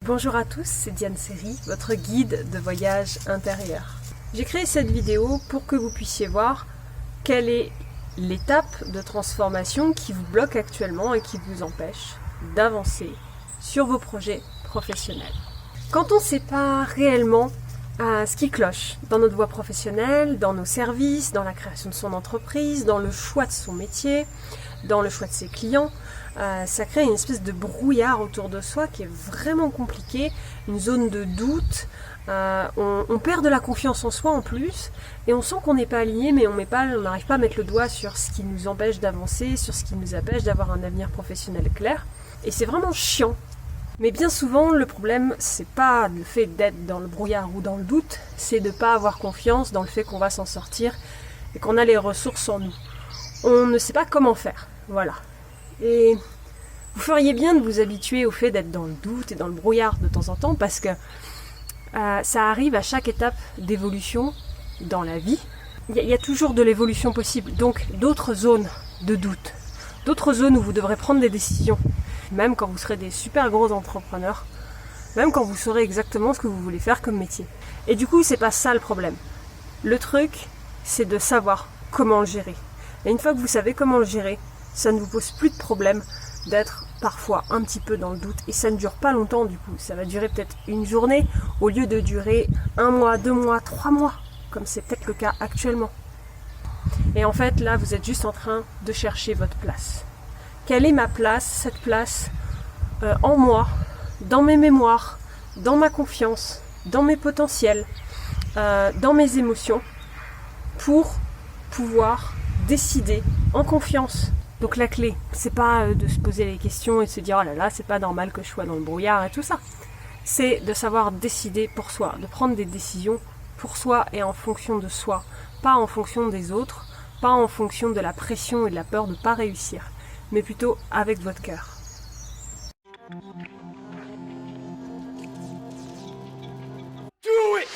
Bonjour à tous, c'est Diane Seri, votre guide de voyage intérieur. J'ai créé cette vidéo pour que vous puissiez voir quelle est l'étape de transformation qui vous bloque actuellement et qui vous empêche d'avancer sur vos projets professionnels. Quand on ne sait pas réellement ce qui cloche dans notre voie professionnelle, dans nos services, dans la création de son entreprise, dans le choix de son métier, dans le choix de ses clients, ça crée une espèce de brouillard autour de soi qui est vraiment compliqué, une zone de doute, on perd de la confiance en soi en plus, et on sent qu'on n'est pas aligné, mais on n'arrive pas à mettre le doigt sur ce qui nous empêche d'avancer, sur ce qui nous empêche d'avoir un avenir professionnel clair, et c'est vraiment chiant. Mais bien souvent, le problème, c'est pas le fait d'être dans le brouillard ou dans le doute, c'est de ne pas avoir confiance dans le fait qu'on va s'en sortir et qu'on a les ressources en nous. On ne sait pas comment faire, voilà. Et vous feriez bien de vous habituer au fait d'être dans le doute et dans le brouillard de temps en temps parce que ça arrive à chaque étape d'évolution dans la vie. Il y a toujours de l'évolution possible, donc d'autres zones de doute, d'autres zones où vous devrez prendre des décisions, même quand vous serez des super gros entrepreneurs, même quand vous saurez exactement ce que vous voulez faire comme métier. Et du coup, c'est pas ça le problème. Le truc, c'est de savoir comment le gérer. Et une fois que vous savez comment le gérer, ça ne vous pose plus de problème d'être parfois un petit peu dans le doute. Et ça ne dure pas longtemps du coup. Ça va durer peut-être une journée au lieu de durer 1 mois, 2 mois, 3 mois, comme c'est peut-être le cas actuellement. Et en fait, là, vous êtes juste en train de chercher votre place. Quelle est ma place, cette place en moi, dans mes mémoires, dans ma confiance, dans mes potentiels, dans mes émotions, pour pouvoir décider en confiance. Donc la clé, c'est pas de se poser les questions et de se dire oh là là, c'est pas normal que je sois dans le brouillard et tout ça. C'est de savoir décider pour soi, de prendre des décisions pour soi et en fonction de soi, pas en fonction des autres, pas en fonction de la pression et de la peur de ne pas réussir, mais plutôt avec votre cœur. Do it!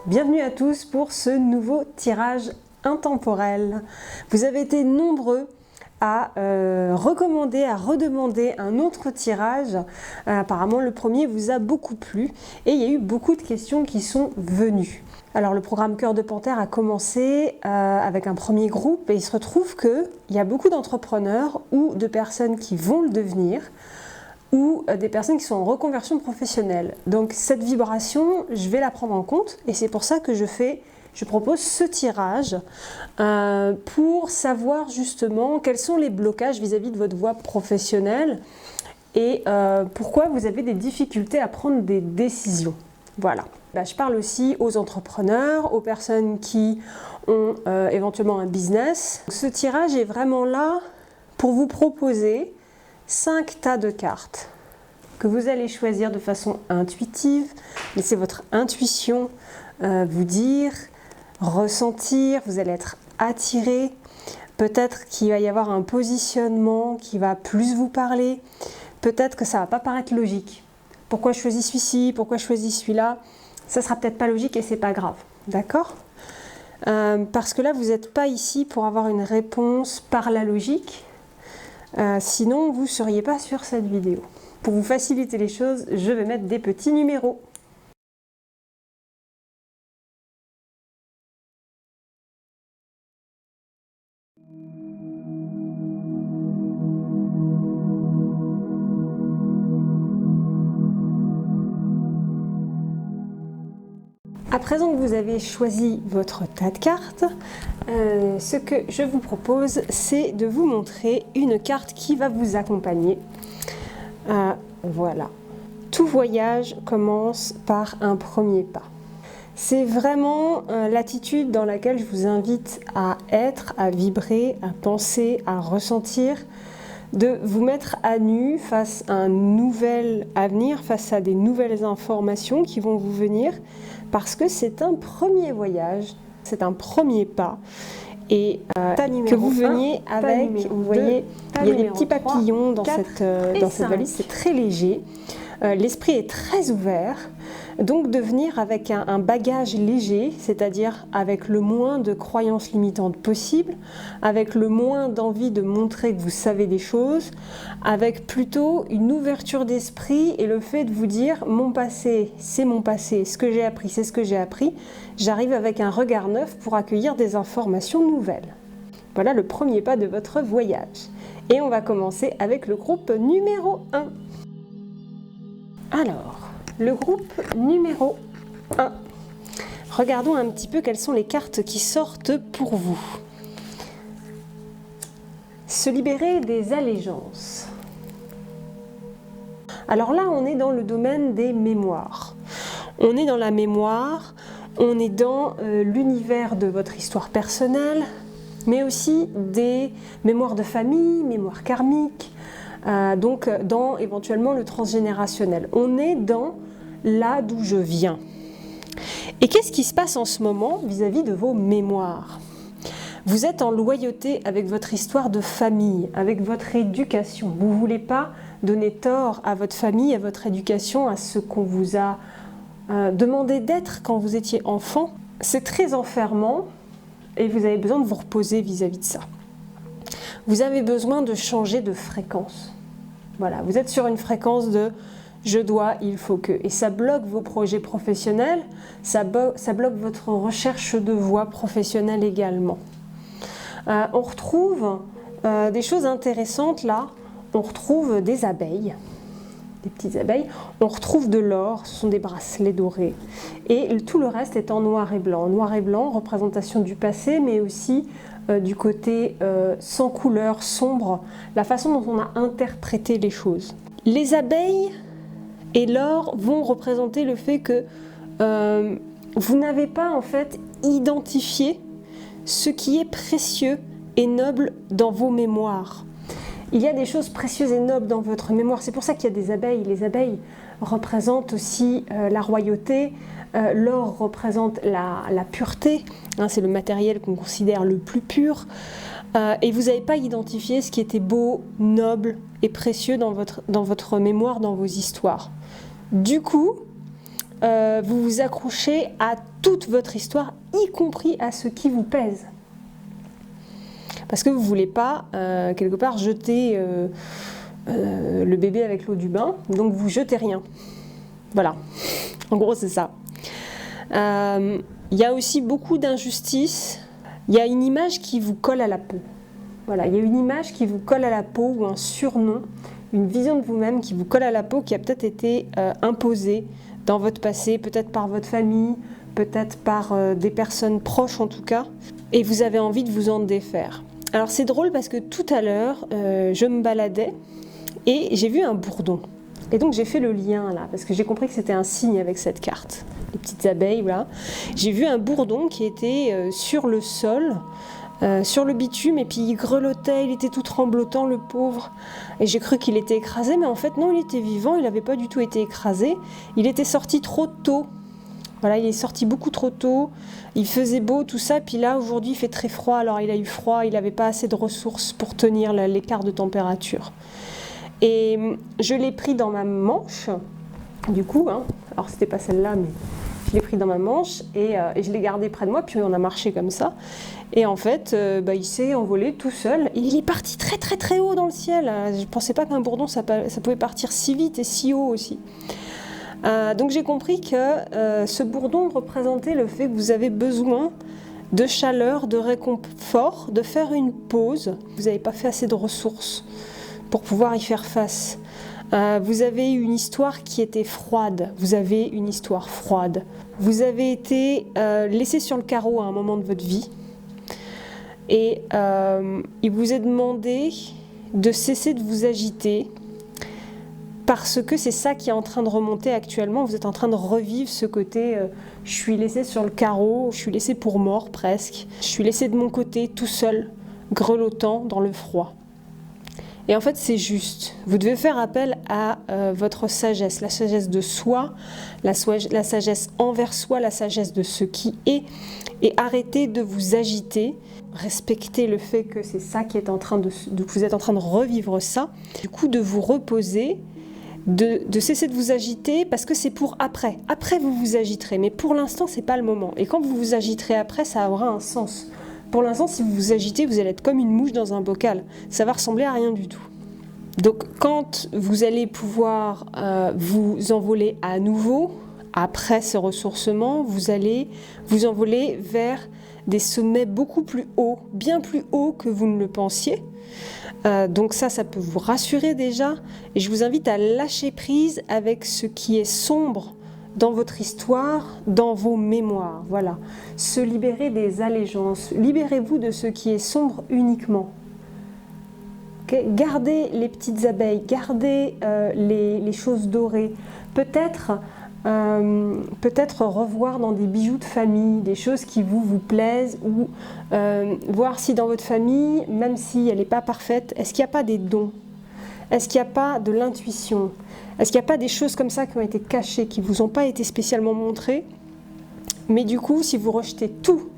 Bienvenue à tous pour ce nouveau tirage intemporel. Vous avez été nombreux à recommander, à redemander un autre tirage. Apparemment, le premier vous a beaucoup plu et il y a eu beaucoup de questions qui sont venues. Alors, le programme Cœur de Panthère a commencé avec un premier groupe et il se retrouve qu'il y a beaucoup d'entrepreneurs ou de personnes qui vont le devenir ou des personnes qui sont en reconversion professionnelle. Donc cette vibration, je vais la prendre en compte et c'est pour ça que je propose ce tirage pour savoir justement quels sont les blocages vis-à-vis de votre voie professionnelle et pourquoi vous avez des difficultés à prendre des décisions. Voilà. Je parle aussi aux entrepreneurs, aux personnes qui ont éventuellement un business. Ce tirage est vraiment là pour vous proposer 5 tas de cartes que vous allez choisir de façon intuitive. Laissez votre intuition vous dire, ressentir, vous allez être attiré. Peut-être qu'il va y avoir un positionnement qui va plus vous parler. Peut-être que ça ne va pas paraître logique. Pourquoi je choisis celui-ci? Pourquoi je choisis celui-là? Ça ne sera peut-être pas logique et c'est pas grave. D'accord? Parce que là, vous n'êtes pas ici pour avoir une réponse par la logique. Sinon, vous ne seriez pas sur cette vidéo. Pour vous faciliter les choses, je vais mettre des petits numéros. À présent que vous avez choisi votre tas de cartes, ce que je vous propose, c'est de vous montrer une carte qui va vous accompagner. Voilà. Tout voyage commence par un premier pas. C'est vraiment l'attitude dans laquelle je vous invite à être, à vibrer, à penser, à ressentir, de vous mettre à nu face à un nouvel avenir, face à des nouvelles informations qui vont vous venir, parce que c'est un premier voyage, c'est un premier pas. Et que vous veniez avec, vous voyez, il y a des petits papillons dans cette valise, c'est très léger. L'esprit est très ouvert. Donc de venir avec un bagage léger, c'est-à-dire avec le moins de croyances limitantes possible, avec le moins d'envie de montrer que vous savez des choses, avec plutôt une ouverture d'esprit et le fait de vous dire mon passé, c'est mon passé, ce que j'ai appris, c'est ce que j'ai appris, j'arrive avec un regard neuf pour accueillir des informations nouvelles. Voilà le premier pas de votre voyage. Et on va commencer avec le groupe numéro 1. Alors, le groupe numéro 1. Regardons un petit peu quelles sont les cartes qui sortent pour vous. Se libérer des allégeances. Alors là, on est dans le domaine des mémoires. On est dans la mémoire, on est dans l'univers de votre histoire personnelle, mais aussi des mémoires de famille, mémoires karmiques, donc dans éventuellement le transgénérationnel. On est dans là d'où je viens. Et qu'est-ce qui se passe en ce moment vis-à-vis de vos mémoires? Vous êtes en loyauté avec votre histoire de famille, avec votre éducation. Vous ne voulez pas donner tort à votre famille, à votre éducation, à ce qu'on vous a demandé d'être quand vous étiez enfant. C'est très enfermant et vous avez besoin de vous reposer vis-à-vis de ça. Vous avez besoin de changer de fréquence. Voilà, vous êtes sur une fréquence de je dois, il faut que. Et ça bloque vos projets professionnels, ça bloque votre recherche de voie professionnelle également. On retrouve des choses intéressantes là. On retrouve des abeilles, des petites abeilles. On retrouve de l'or, ce sont des bracelets dorés. Et tout le reste est en noir et blanc. Noir et blanc, représentation du passé, mais aussi du côté sans couleur, sombre, la façon dont on a interprété les choses. Les abeilles et l'or vont représenter le fait que vous n'avez pas en fait identifié ce qui est précieux et noble dans vos mémoires. Il y a des choses précieuses et nobles dans votre mémoire, c'est pour ça qu'il y a des abeilles. Les abeilles représentent aussi la royauté, l'or représente la pureté, hein, c'est le matériel qu'on considère le plus pur, et vous n'avez pas identifié ce qui était beau, noble et précieux dans votre mémoire, dans vos histoires. Du coup, vous vous accrochez à toute votre histoire, y compris à ce qui vous pèse. Parce que vous ne voulez pas, quelque part, jeter le bébé avec l'eau du bain, donc vous jetez rien. Voilà, en gros c'est ça. Il y a aussi beaucoup d'injustice. Il y a une image qui vous colle à la peau. Voilà, il y a une image qui vous colle à la peau ou un surnom, une vision de vous-même qui vous colle à la peau, qui a peut-être été imposée dans votre passé, peut-être par votre famille, peut-être par des personnes proches en tout cas, et vous avez envie de vous en défaire. Alors c'est drôle parce que tout à l'heure, je me baladais et j'ai vu un bourdon. Et donc j'ai fait le lien là, parce que j'ai compris que c'était un signe avec cette carte. Les petites abeilles, voilà. J'ai vu un bourdon qui était sur le sol, sur le bitume, et puis il grelottait, il était tout tremblotant, le pauvre. Et j'ai cru qu'il était écrasé, mais en fait non, il était vivant, il n'avait pas du tout été écrasé. Il était sorti trop tôt. Voilà, il est sorti beaucoup trop tôt, il faisait beau, tout ça, puis là, aujourd'hui, il fait très froid, alors il a eu froid, il n'avait pas assez de ressources pour tenir l'écart de température. Et je l'ai pris dans ma manche, du coup, hein, alors c'était pas celle-là, mais je l'ai pris dans ma manche, et je l'ai gardé près de moi, puis on a marché comme ça, et en fait, il s'est envolé tout seul, et il est parti très très très haut dans le ciel. Je ne pensais pas qu'un bourdon, ça pouvait partir si vite et si haut aussi. Donc j'ai compris que ce bourdon représentait le fait que vous avez besoin de chaleur, de réconfort, de faire une pause. Vous n'avez pas fait assez de ressources pour pouvoir y faire face. Vous avez une histoire qui était froide. Vous avez une histoire froide. Vous avez été laissé sur le carreau à un moment de votre vie. Et il vous est demandé de cesser de vous agiter, parce que c'est ça qui est en train de remonter actuellement. Vous êtes en train de revivre ce côté je suis laissé sur le carreau, je suis laissé pour mort presque. Je suis laissé de mon côté tout seul, grelottant dans le froid. Et en fait c'est juste. Vous devez faire appel à votre sagesse, la sagesse de soi, la sagesse envers soi, la sagesse de ce qui est, et arrêtez de vous agiter. Respectez le fait que c'est ça qui est en train de vous êtes en train de revivre ça. Du coup de vous reposer de cesser de vous agiter parce que c'est pour après. Après, vous vous agiterez, mais pour l'instant, c'est pas le moment. Et quand vous vous agiterez après, ça aura un sens. Pour l'instant, si vous vous agitez, vous allez être comme une mouche dans un bocal. Ça va ressembler à rien du tout. Donc, quand vous allez pouvoir vous envoler à nouveau, après ce ressourcement, vous allez vous envoler vers des sommets beaucoup plus hauts, bien plus hauts que vous ne le pensiez. Donc ça peut vous rassurer déjà. Et je vous invite à lâcher prise avec ce qui est sombre dans votre histoire, dans vos mémoires. Voilà. Se libérer des allégeances. Libérez-vous de ce qui est sombre uniquement. Okay? Gardez les petites abeilles, gardez les choses dorées. Peut-être revoir dans des bijoux de famille, des choses qui vous plaisent, ou voir si dans votre famille, même si elle n'est pas parfaite, est-ce qu'il n'y a pas des dons? Est-ce qu'il n'y a pas de l'intuition? Est-ce qu'il n'y a pas des choses comme ça qui ont été cachées, qui ne vous ont pas été spécialement montrées? Mais du coup, si vous rejetez toute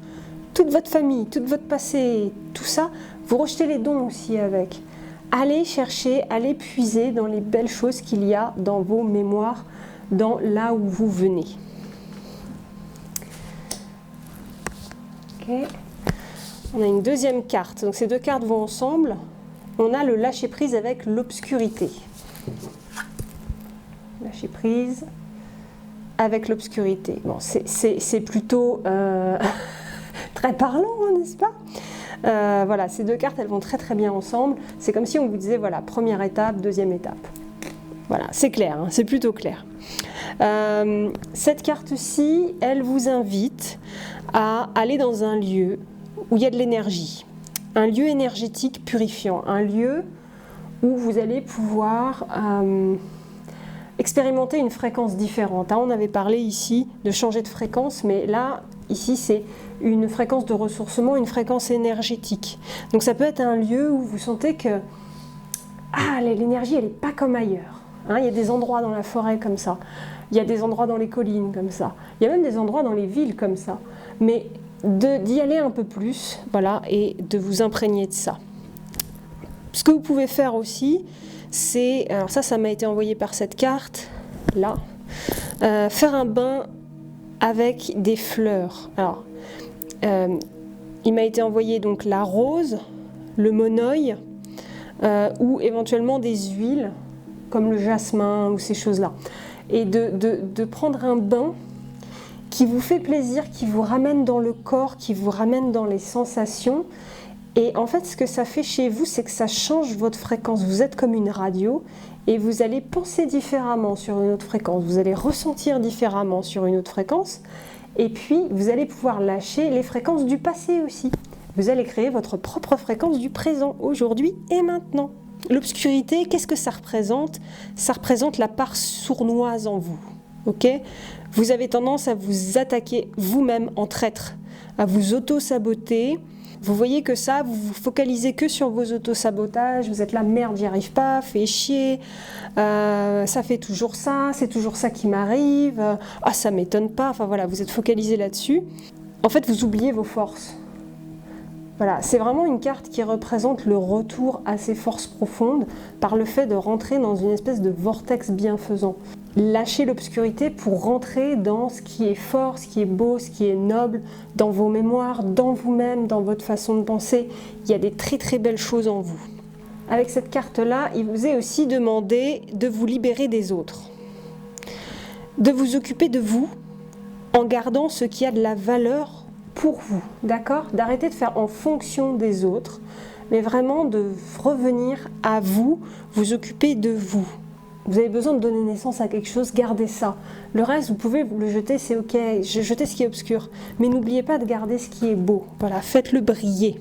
votre famille, tout votre passé, tout ça, vous rejetez les dons aussi avec. Allez chercher, allez puiser dans les belles choses qu'il y a dans vos mémoires, dans là où vous venez. Okay. On a une deuxième carte. Donc ces deux cartes vont ensemble. On a le lâcher prise avec l'obscurité. Lâcher prise avec l'obscurité. Bon, c'est plutôt très parlant, n'est-ce pas? Voilà, ces deux cartes, elles vont très très bien ensemble. C'est comme si on vous disait, voilà, première étape, deuxième étape. Voilà, c'est clair, hein, c'est plutôt clair. Cette carte-ci, elle vous invite à aller dans un lieu où il y a de l'énergie, un lieu énergétique purifiant, un lieu où vous allez pouvoir expérimenter une fréquence différente. On avait parlé ici de changer de fréquence, mais là, ici, c'est une fréquence de ressourcement, une fréquence énergétique. Donc ça peut être un lieu où vous sentez que l'énergie, elle n'est pas comme ailleurs. Il y a des endroits dans la forêt comme ça, il y a des endroits dans les collines comme ça, il y a même des endroits dans les villes comme ça. Mais d'y aller un peu plus, voilà, et de vous imprégner de ça. Ce que vous pouvez faire aussi, c'est, alors ça m'a été envoyé par cette carte, là, faire un bain avec des fleurs. Alors, il m'a été envoyé donc la rose, le monoï, ou éventuellement des huiles, comme le jasmin ou ces choses-là. Et de prendre un bain qui vous fait plaisir, qui vous ramène dans le corps, qui vous ramène dans les sensations. Et en fait, ce que ça fait chez vous, c'est que ça change votre fréquence. Vous êtes comme une radio et vous allez penser différemment sur une autre fréquence. Vous allez ressentir différemment sur une autre fréquence. Et puis, vous allez pouvoir lâcher les fréquences du passé aussi. Vous allez créer votre propre fréquence du présent, aujourd'hui et maintenant. L'obscurité, qu'est-ce que ça représente? Ça représente la part sournoise en vous. Okay? Vous avez tendance à vous attaquer vous-même en traître, à vous auto-saboter. Vous voyez que ça, vous vous focalisez que sur vos auto-sabotages. Vous êtes là, merde, j'y arrive pas, fait chier, ça fait toujours ça, c'est toujours ça qui m'arrive, ça m'étonne pas. Enfin voilà, vous êtes focalisé là-dessus. En fait, vous oubliez vos forces. Voilà, c'est vraiment une carte qui représente le retour à ses forces profondes par le fait de rentrer dans une espèce de vortex bienfaisant. Lâchez l'obscurité pour rentrer dans ce qui est fort, ce qui est beau, ce qui est noble, dans vos mémoires, dans vous-même, dans votre façon de penser. Il y a des très très belles choses en vous. Avec cette carte-là, il vous est aussi demandé de vous libérer des autres, de vous occuper de vous en gardant ce qui a de la valeur pour vous, d'accord? D'arrêter de faire en fonction des autres, mais vraiment de revenir à vous, vous occuper de vous. Vous avez besoin de donner naissance à quelque chose, gardez ça. Le reste, vous pouvez vous le jeter, c'est ok, jetez ce qui est obscur. Mais n'oubliez pas de garder ce qui est beau. Voilà, faites-le briller.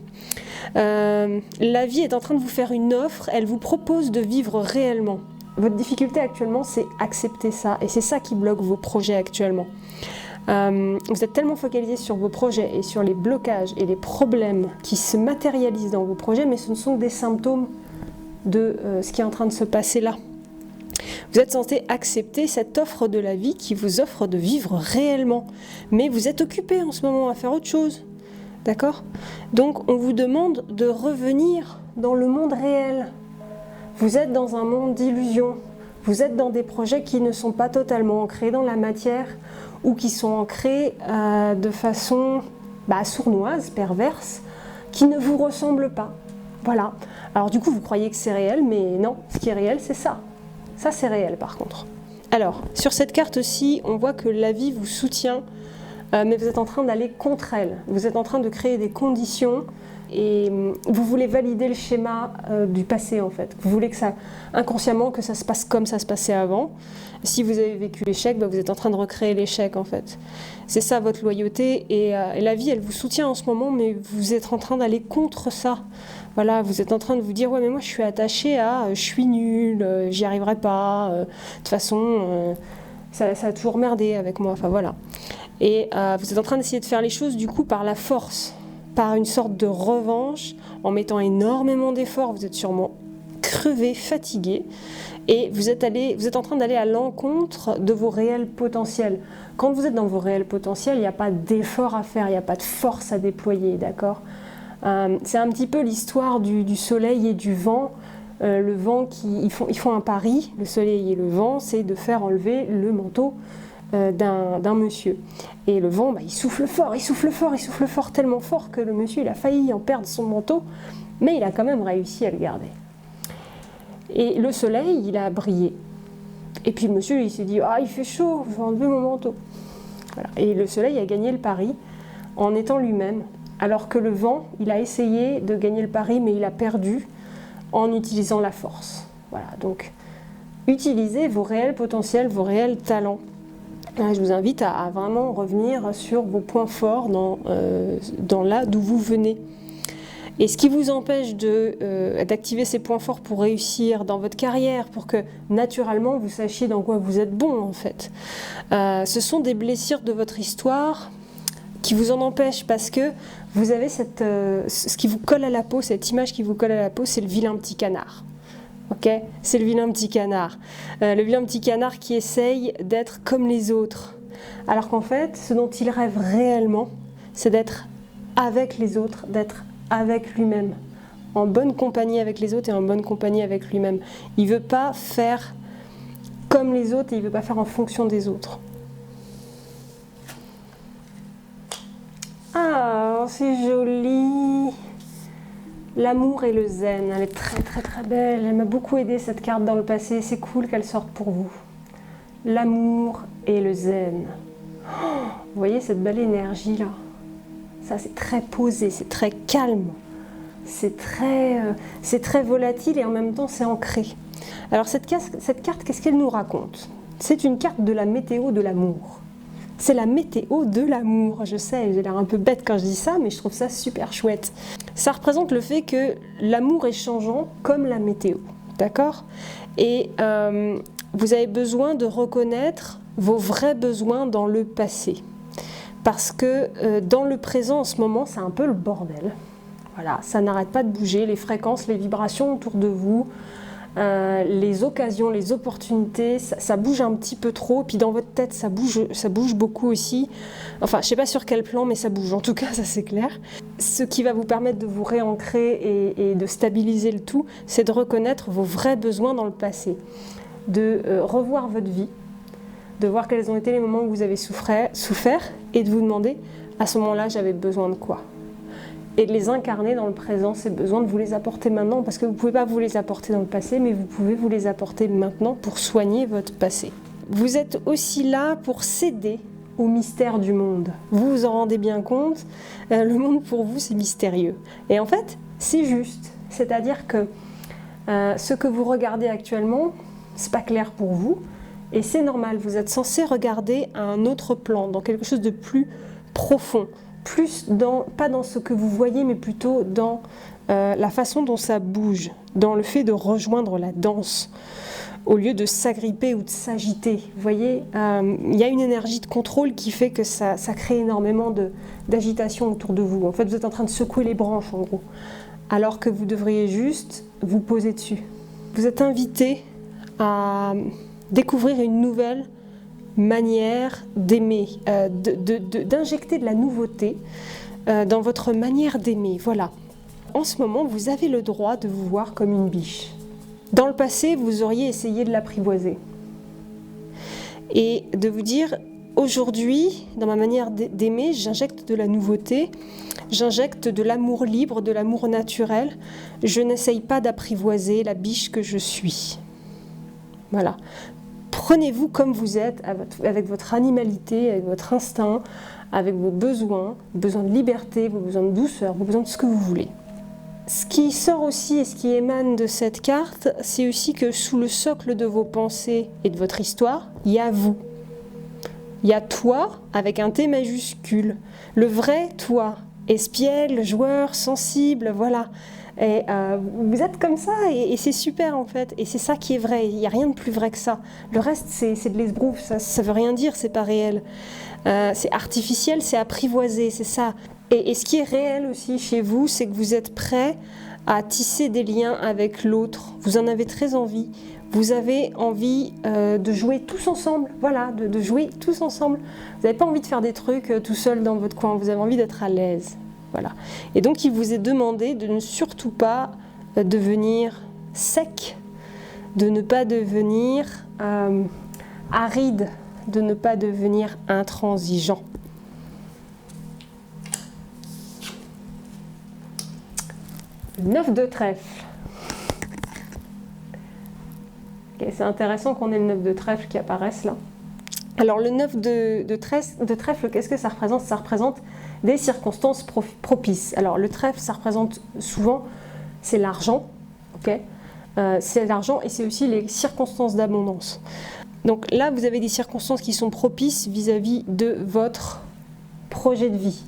La vie est en train de vous faire une offre, elle vous propose de vivre réellement. Votre difficulté actuellement, c'est accepter ça. Et c'est ça qui bloque vos projets actuellement. Vous êtes tellement focalisé sur vos projets et sur les blocages et les problèmes qui se matérialisent dans vos projets, mais ce ne sont que des symptômes de ce qui est en train de se passer là. Vous êtes censé accepter cette offre de la vie qui vous offre de vivre réellement, mais vous êtes occupé en ce moment à faire autre chose, d'accord? Donc on vous demande de revenir dans le monde réel. Vous êtes dans un monde d'illusions. Vous êtes dans des projets qui ne sont pas totalement ancrés dans la matière ou qui sont ancrés de façon sournoise, perverse, qui ne vous ressemblent pas. Voilà. Alors du coup, vous croyez que c'est réel, mais non, ce qui est réel, c'est ça. Ça, c'est réel par contre. Alors, sur cette carte aussi, on voit que la vie vous soutient, mais vous êtes en train d'aller contre elle. Vous êtes en train de créer des conditions et vous voulez valider le schéma du passé en fait. Vous voulez que ça, inconsciemment, que ça se passe comme ça se passait avant. Si vous avez vécu l'échec, vous êtes en train de recréer l'échec en fait. C'est ça votre loyauté et la vie, elle vous soutient en ce moment, mais vous êtes en train d'aller contre ça. Voilà, vous êtes en train de vous dire, ouais mais moi je suis attachée à, je suis nulle, j'y arriverai pas, de toute façon, ça a toujours merdé avec moi, enfin voilà. Et vous êtes en train d'essayer de faire les choses du coup par la force, par une sorte de revanche, en mettant énormément d'efforts, vous êtes sûrement crevé, fatigué, et vous êtes en train d'aller à l'encontre de vos réels potentiels. Quand vous êtes dans vos réels potentiels, il n'y a pas d'effort à faire, il n'y a pas de force à déployer, d'accord ? C'est un petit peu l'histoire du soleil et du vent. Le vent, ils font un pari, le soleil et le vent, c'est de faire enlever le manteau d'un monsieur. Et le vent, il souffle fort, il souffle fort, il souffle fort, tellement fort que le monsieur il a failli en perdre son manteau, mais il a quand même réussi à le garder. Et le soleil, il a brillé. Et puis le monsieur, il s'est dit, ah il fait chaud, je vais enlever mon manteau. Voilà. Et le soleil a gagné le pari en étant lui-même. Alors que le vent, il a essayé de gagner le pari, mais il a perdu en utilisant la force. Voilà, donc utilisez vos réels potentiels, vos réels talents. Je vous invite à vraiment revenir sur vos points forts dans là d'où vous venez. Et ce qui vous empêche d'activer ces points forts pour réussir dans votre carrière, pour que naturellement vous sachiez dans quoi vous êtes bon en fait, ce sont des blessures de votre histoire qui vous en empêchent parce que vous avez ce qui vous colle à la peau, cette image qui vous colle à la peau, c'est le vilain petit canard. Ok, c'est le vilain petit canard. Le vilain petit canard qui essaye d'être comme les autres. Alors qu'en fait, ce dont il rêve réellement, c'est d'être avec les autres, d'être avec lui-même. En bonne compagnie avec les autres et en bonne compagnie avec lui-même. Il ne veut pas faire comme les autres et il ne veut pas faire en fonction des autres. Ah, c'est joli. L'amour et le zen, elle est très très très belle. Elle m'a beaucoup aidé cette carte dans le passé. C'est cool qu'elle sorte pour vous. L'amour et le zen. Oh, vous voyez cette belle énergie là. Ça c'est très posé, c'est très calme. C'est très volatile et en même temps c'est ancré. Alors cette carte, qu'est-ce qu'elle nous raconte? C'est une carte de la météo de l'amour. C'est la météo de l'amour. Je sais, j'ai l'air un peu bête quand je dis ça, mais je trouve ça super chouette. Ça représente le fait que l'amour est changeant comme la météo, d'accord? Et vous avez besoin de reconnaître vos vrais besoins dans le passé. Parce que dans le présent, en ce moment, c'est un peu le bordel. Voilà, ça n'arrête pas de bouger, les fréquences, les vibrations autour de vous, les occasions, les opportunités, ça bouge un petit peu trop. Puis dans votre tête, ça bouge beaucoup aussi. Enfin, je ne sais pas sur quel plan, mais ça bouge. En tout cas, ça c'est clair. Ce qui va vous permettre de vous réancrer et de stabiliser le tout, c'est de reconnaître vos vrais besoins dans le passé. De revoir votre vie, de voir quels ont été les moments où vous avez souffert et de vous demander, à ce moment-là, j'avais besoin de quoi ? Et de les incarner dans le présent, c'est besoin de vous les apporter maintenant, parce que vous ne pouvez pas vous les apporter dans le passé, mais vous pouvez vous les apporter maintenant pour soigner votre passé. Vous êtes aussi là pour céder au mystère du monde. Vous vous en rendez bien compte, le monde pour vous c'est mystérieux. Et en fait, c'est juste. C'est-à-dire que ce que vous regardez actuellement, c'est pas clair pour vous, et c'est normal, vous êtes censé regarder à un autre plan, dans quelque chose de plus profond. Pas dans ce que vous voyez, mais plutôt dans la façon dont ça bouge, dans le fait de rejoindre la danse, au lieu de s'agripper ou de s'agiter. Vous voyez, il y a une énergie de contrôle qui fait que ça crée énormément d'agitation autour de vous. En fait, vous êtes en train de secouer les branches, en gros, alors que vous devriez juste vous poser dessus. Vous êtes invité à découvrir une nouvelle manière d'aimer, d'injecter de la nouveauté dans votre manière d'aimer. Voilà. En ce moment, vous avez le droit de vous voir comme une biche, Dans le passé, vous auriez essayé de l'apprivoiser. Et de vous dire, aujourd'hui, dans ma manière d'aimer, j'injecte de la nouveauté, j'injecte de l'amour libre, de l'amour naturel. Je n'essaye pas d'apprivoiser la biche que je suis. Voilà. Prenez-vous comme vous êtes, avec votre animalité, avec votre instinct, avec vos besoins de liberté, vos besoins de douceur, vos besoins de ce que vous voulez. Ce qui sort aussi et ce qui émane de cette carte, c'est aussi que sous le socle de vos pensées et de votre histoire, il y a vous. Il y a toi avec un T majuscule, le vrai toi, espiègle, joueur, sensible, voilà. Et vous êtes comme ça et c'est super en fait. Et c'est ça qui est vrai, il n'y a rien de plus vrai que ça. Le reste c'est de l'esbrouf, ça veut rien dire, c'est pas réel. C'est artificiel, c'est apprivoisé, c'est ça. Et ce qui est réel aussi chez vous, c'est que vous êtes prêt à tisser des liens avec l'autre. Vous en avez très envie. Vous avez envie de jouer tous ensemble, voilà, de jouer tous ensemble. Vous n'avez pas envie de faire des trucs tout seul dans votre coin, vous avez envie d'être à l'aise. Voilà. Et donc il vous est demandé de ne surtout pas devenir sec, de ne pas devenir aride, de ne pas devenir intransigeant. Le 9 de trèfle. Okay, c'est intéressant qu'on ait le 9 de trèfle qui apparaisse là. Alors le 9 de trèfle, qu'est-ce que ça représente? Ça représente des circonstances propices. Alors le trèfle, ça représente souvent, c'est l'argent, ok, c'est l'argent et c'est aussi les circonstances d'abondance. Donc là, vous avez des circonstances qui sont propices vis-à-vis de votre projet de vie.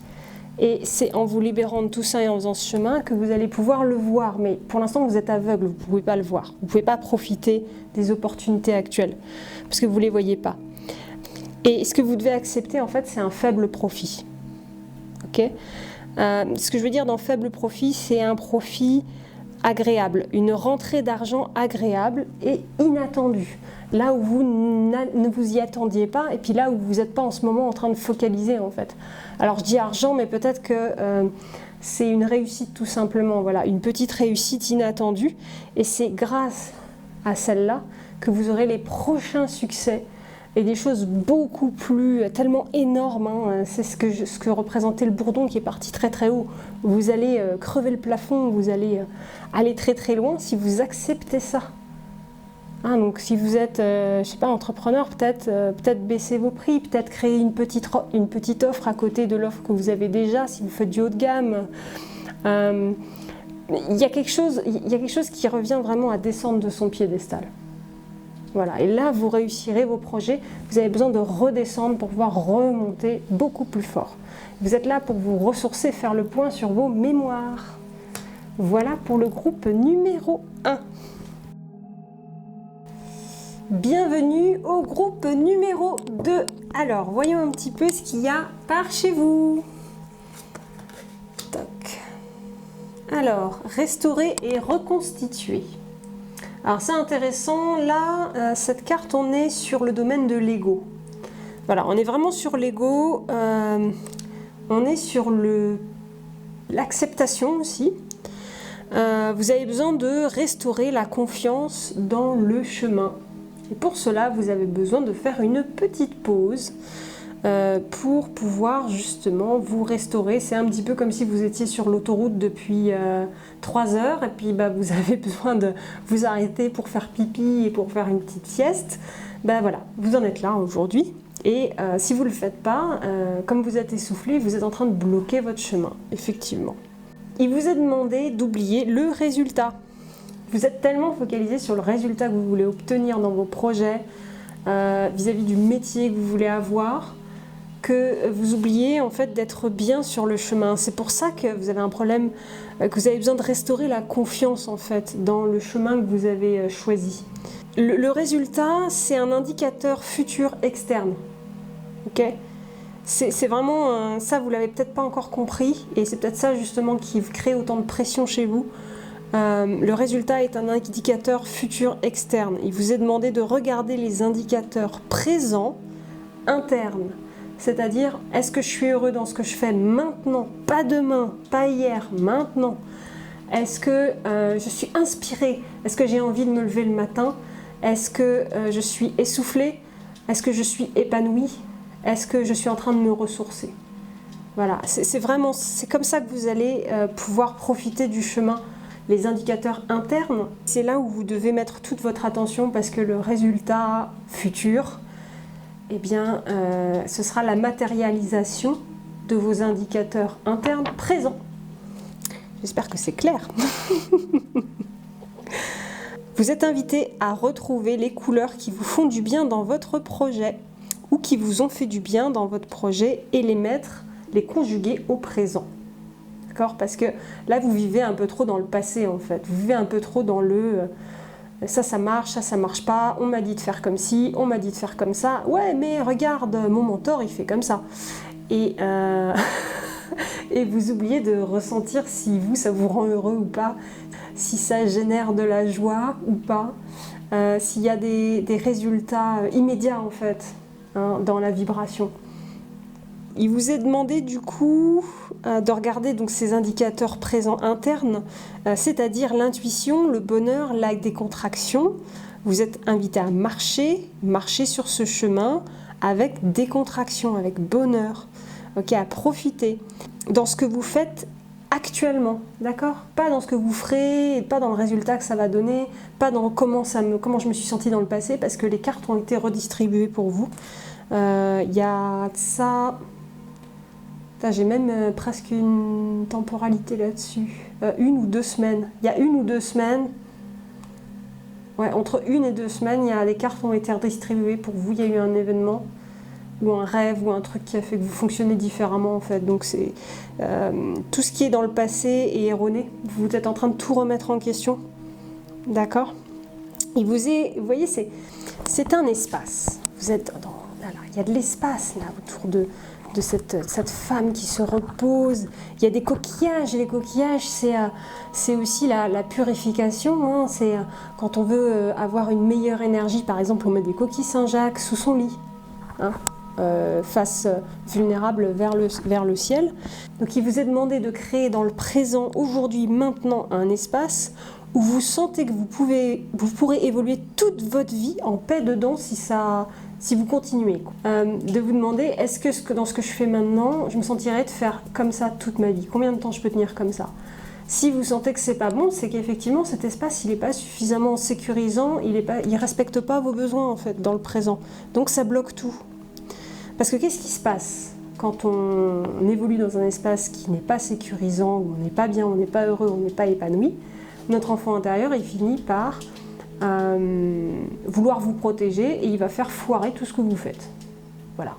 Et c'est en vous libérant de tout ça et en faisant ce chemin que vous allez pouvoir le voir. Mais pour l'instant, vous êtes aveugle, vous ne pouvez pas le voir. Vous ne pouvez pas profiter des opportunités actuelles parce que vous ne les voyez pas. Et ce que vous devez accepter, en fait, c'est un faible profit. Okay, ce que je veux dire dans faible profit, c'est un profit agréable, une rentrée d'argent agréable et inattendue. Là où vous ne vous y attendiez pas et puis là où vous n'êtes pas en ce moment en train de focaliser en fait. Alors je dis argent, mais peut-être que c'est une réussite tout simplement, voilà, une petite réussite inattendue et c'est grâce à celle-là que vous aurez les prochains succès et des choses beaucoup plus, tellement énormes, hein. C'est ce que représentait le bourdon qui est parti très très haut. Vous allez crever le plafond, vous allez aller très très loin si vous acceptez ça. Hein, donc si vous êtes, je sais pas, entrepreneur, peut-être baisser vos prix, peut-être créer une petite offre à côté de l'offre que vous avez déjà, si vous faites du haut de gamme. Il y a quelque chose qui revient vraiment à descendre de son piédestal. Voilà, et là vous réussirez vos projets, vous avez besoin de redescendre pour pouvoir remonter beaucoup plus fort. Vous êtes là pour vous ressourcer, faire le point sur vos mémoires. Voilà pour le groupe numéro 1. Bienvenue au groupe numéro 2. Alors, voyons un petit peu ce qu'il y a par chez vous. Toc. Alors, restaurer et reconstituer. Alors c'est intéressant, là, cette carte, on est sur le domaine de l'ego. Voilà, on est vraiment sur l'ego, on est sur l'acceptation aussi. Vous avez besoin de restaurer la confiance dans le chemin. Et pour cela, vous avez besoin de faire une petite pause pour pouvoir justement vous restaurer. C'est un petit peu comme si vous étiez sur l'autoroute depuis 3 heures et puis vous avez besoin de vous arrêter pour faire pipi et pour faire une petite sieste. Voilà, vous en êtes là aujourd'hui et si vous ne le faites pas, comme vous êtes essoufflé, vous êtes en train de bloquer votre chemin, effectivement. Il vous est demandé d'oublier le résultat. Vous êtes tellement focalisé sur le résultat que vous voulez obtenir dans vos projets, vis-à-vis du métier que vous voulez avoir, que vous oubliez en fait d'être bien sur le chemin. C'est pour ça que vous avez un problème, que vous avez besoin de restaurer la confiance en fait dans le chemin que vous avez choisi. Le résultat, c'est un indicateur futur externe. Ok ? C'est vraiment ça, vous l'avez peut-être pas encore compris, et c'est peut-être ça justement qui crée autant de pression chez vous. Le résultat est un indicateur futur externe. Il vous est demandé de regarder les indicateurs présents internes. C'est-à-dire, est-ce que je suis heureux dans ce que je fais maintenant, pas demain, pas hier, maintenant. Est-ce que je suis inspirée? Est-ce que j'ai envie de me lever le matin? Est-ce que je suis essoufflée? Est-ce que je suis épanouie? Est-ce que je suis en train de me ressourcer? Voilà, c'est comme ça que vous allez pouvoir profiter du chemin. Les indicateurs internes, c'est là où vous devez mettre toute votre attention parce que le résultat futur, eh bien, ce sera la matérialisation de vos indicateurs internes présents. J'espère que c'est clair. Vous êtes invité à retrouver les couleurs qui vous font du bien dans votre projet ou qui vous ont fait du bien dans votre projet et les conjuguer au présent. D'accord? Parce que là, vous vivez un peu trop dans le passé en fait. Vous vivez un peu trop dans le ça marche, ça marche pas, on m'a dit de faire comme ci, on m'a dit de faire comme ça. Ouais, mais regarde, mon mentor, il fait comme ça. Et, et vous oubliez de ressentir si ça vous rend heureux ou pas, si ça génère de la joie ou pas, s'il y a des résultats immédiats en fait, hein, dans la vibration. Il vous est demandé du coup de regarder donc ces indicateurs présents internes, c'est-à-dire l'intuition, le bonheur, la décontraction. Vous êtes invité à marcher sur ce chemin avec décontraction, avec bonheur, ok, à profiter dans ce que vous faites actuellement, d'accord? Pas dans ce que vous ferez, pas dans le résultat que ça va donner, pas dans comment je me suis sentie dans le passé, parce que les cartes ont été redistribuées pour vous. Il y a ça... J'ai même presque une temporalité là-dessus. 1 ou 2 semaines. Il y a 1 ou 2 semaines. Ouais, entre 1 et 2 semaines, les cartes ont été redistribuées pour vous. Il y a eu un événement ou un rêve ou un truc qui a fait que vous fonctionnez différemment en fait. Donc c'est tout ce qui est dans le passé est erroné. Vous êtes en train de tout remettre en question. D'accord? Vous voyez, c'est un espace. Vous êtes il y a de l'espace là autour de cette femme qui se repose. Il y a des coquillages, et les coquillages, c'est aussi la purification. Hein. C'est quand on veut avoir une meilleure énergie, par exemple, on met des coquilles Saint-Jacques sous son lit, hein, face vulnérable vers le ciel. Donc il vous est demandé de créer dans le présent, aujourd'hui, maintenant, un espace où vous sentez que vous pourrez évoluer toute votre vie en paix dedans si vous continuez. De vous demander, est-ce que dans ce que je fais maintenant, je me sentirais de faire comme ça toute ma vie? Combien de temps je peux tenir comme ça? Si vous sentez que c'est pas bon, c'est qu'effectivement cet espace il n'est pas suffisamment sécurisant, il respecte pas vos besoins en fait dans le présent. Donc ça bloque tout. Parce que qu'est-ce qui se passe quand on évolue dans un espace qui n'est pas sécurisant, où on n'est pas bien, on n'est pas heureux, on n'est pas épanoui? Notre enfant intérieur il finit par vouloir vous protéger et il va faire foirer tout ce que vous faites. Voilà.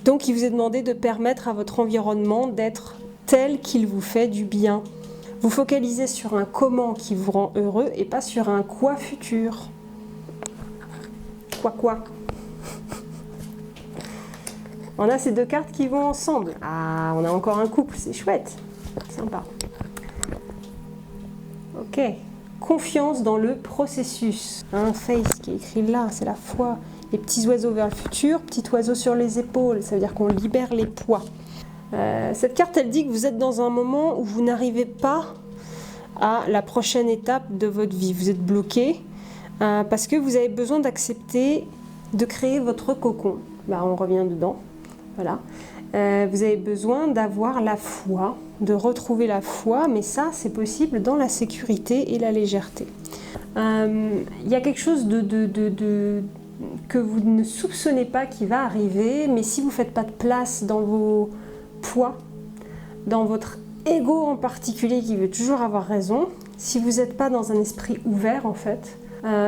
Donc il vous est demandé de permettre à votre environnement d'être tel qu'il vous fait du bien. Vous focalisez sur un comment qui vous rend heureux et pas sur un quoi futur. Quoi. On a ces deux cartes qui vont ensemble. Ah, on a encore un couple, c'est chouette. Sympa. Ok. Confiance dans le processus. Un face qui est écrit là, c'est la foi. Les petits oiseaux vers le futur, petit oiseau sur les épaules, ça veut dire qu'on libère les poids. Cette carte, elle dit que vous êtes dans un moment où vous n'arrivez pas à la prochaine étape de votre vie. Vous êtes bloqué parce que vous avez besoin d'accepter de créer votre cocon. Là, on revient dedans. Voilà. Vous avez besoin d'avoir la foi, de retrouver la foi, mais ça, c'est possible dans la sécurité et la légèreté. Il y a quelque chose que vous ne soupçonnez pas qui va arriver, mais si vous ne faites pas de place dans vos poids, dans votre ego en particulier qui veut toujours avoir raison, si vous n'êtes pas dans un esprit ouvert en fait,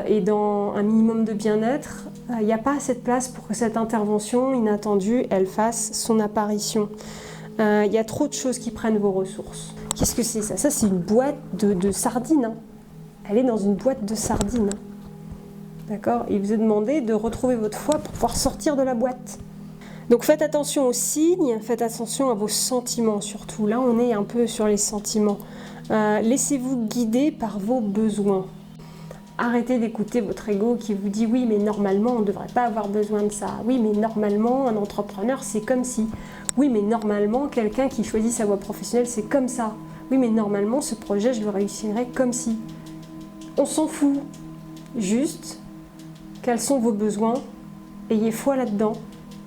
et dans un minimum de bien-être, il n'y a pas assez de place pour que cette intervention inattendue, elle fasse son apparition. Il y a trop de choses qui prennent vos ressources. Qu'est-ce que c'est ça? Ça, c'est une boîte de sardines. Hein. Elle est dans une boîte de sardines. D'accord? Il vous est demandé de retrouver votre foi pour pouvoir sortir de la boîte. Donc faites attention aux signes, faites attention à vos sentiments surtout. Là, on est un peu sur les sentiments. Laissez-vous guider par vos besoins. Arrêtez d'écouter votre ego qui vous dit « Oui, mais normalement, on ne devrait pas avoir besoin de ça. Oui, mais normalement, un entrepreneur, c'est comme si. Oui, mais normalement, quelqu'un qui choisit sa voie professionnelle, c'est comme ça. Oui, mais normalement, ce projet, je le réussirais comme si. On s'en fout. Juste, quels sont vos besoins? Ayez foi là-dedans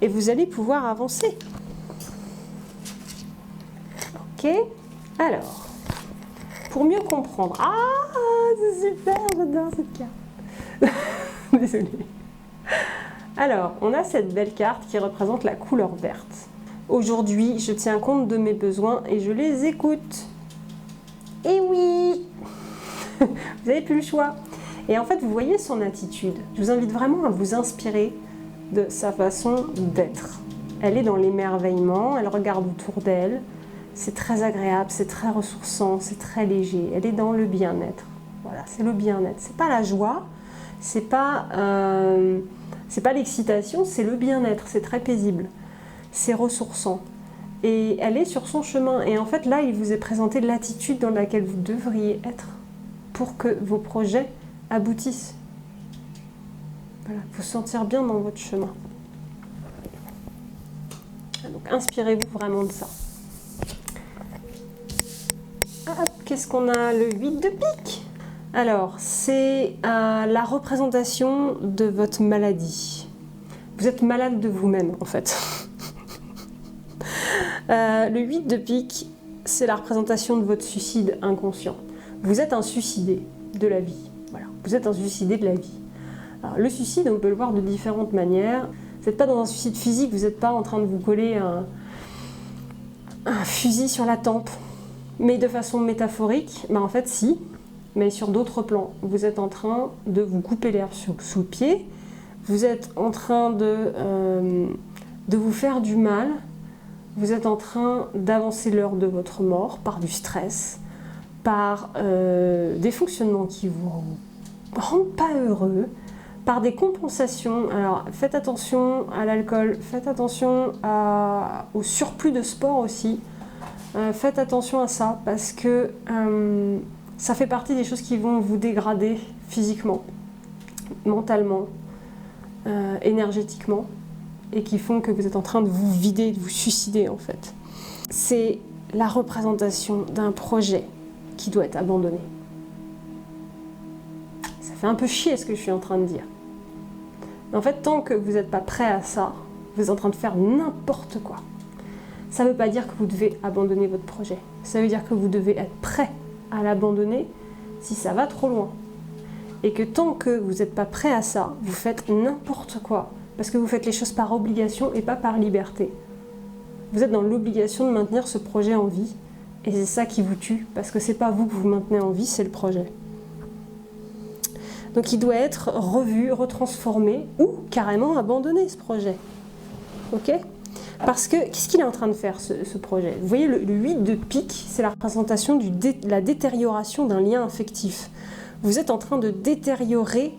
et vous allez pouvoir avancer. Ok? Alors, pour mieux comprendre. Ah, c'est super, j'adore cette carte. Désolée. Alors, on a cette belle carte qui représente la couleur verte. Aujourd'hui, je tiens compte de mes besoins et je les écoute. Et oui, vous n'avez plus le choix. Et en fait, vous voyez son attitude. Je vous invite vraiment à vous inspirer de sa façon d'être. Elle est dans l'émerveillement, elle regarde autour d'elle. C'est très agréable, c'est très ressourçant, c'est très léger. Elle est dans le bien-être. Voilà, c'est le bien-être. C'est pas la joie, c'est pas l'excitation, c'est le bien-être. C'est très paisible, c'est ressourçant. Et elle est sur son chemin. Et en fait, là, il vous est présenté l'attitude dans laquelle vous devriez être pour que vos projets aboutissent. Voilà, vous sentir bien dans votre chemin. Donc, inspirez-vous vraiment de ça. Qu'est-ce qu'on a? Le 8 de pique. Alors, c'est la représentation de votre maladie. Vous êtes malade de vous-même, en fait. Le 8 de pique, c'est la représentation de votre suicide inconscient. Vous êtes un suicidé de la vie. Voilà, vous êtes un suicidé de la vie. Alors, le suicide, on peut le voir de différentes manières. Vous n'êtes pas dans un suicide physique, vous n'êtes pas en train de vous coller un fusil sur la tempe. Mais de façon métaphorique, en fait si, mais sur d'autres plans. Vous êtes en train de vous couper l'herbe sous le pied, vous êtes en train de vous faire du mal, vous êtes en train d'avancer l'heure de votre mort par du stress, par des fonctionnements qui vous rendent pas heureux, par des compensations. Alors faites attention à l'alcool, faites attention au surplus de sport aussi. Faites attention à ça parce que ça fait partie des choses qui vont vous dégrader physiquement, mentalement, énergétiquement et qui font que vous êtes en train de vous vider, de vous suicider en fait. C'est la représentation d'un projet qui doit être abandonné. Ça fait un peu chier ce que je suis en train de dire. Mais en fait, tant que vous n'êtes pas prêt à ça, vous êtes en train de faire n'importe quoi. Ça ne veut pas dire que vous devez abandonner votre projet. Ça veut dire que vous devez être prêt à l'abandonner si ça va trop loin. Et que tant que vous n'êtes pas prêt à ça, vous faites n'importe quoi. Parce que vous faites les choses par obligation et pas par liberté. Vous êtes dans l'obligation de maintenir ce projet en vie. Et c'est ça qui vous tue. Parce que c'est pas vous que vous maintenez en vie, c'est le projet. Donc il doit être revu, retransformé ou carrément abandonné ce projet. Ok ? Parce que, qu'est-ce qu'il est en train de faire ce projet? Vous voyez, le 8 de pique, c'est la représentation de la détérioration d'un lien affectif. Vous êtes en train de détériorer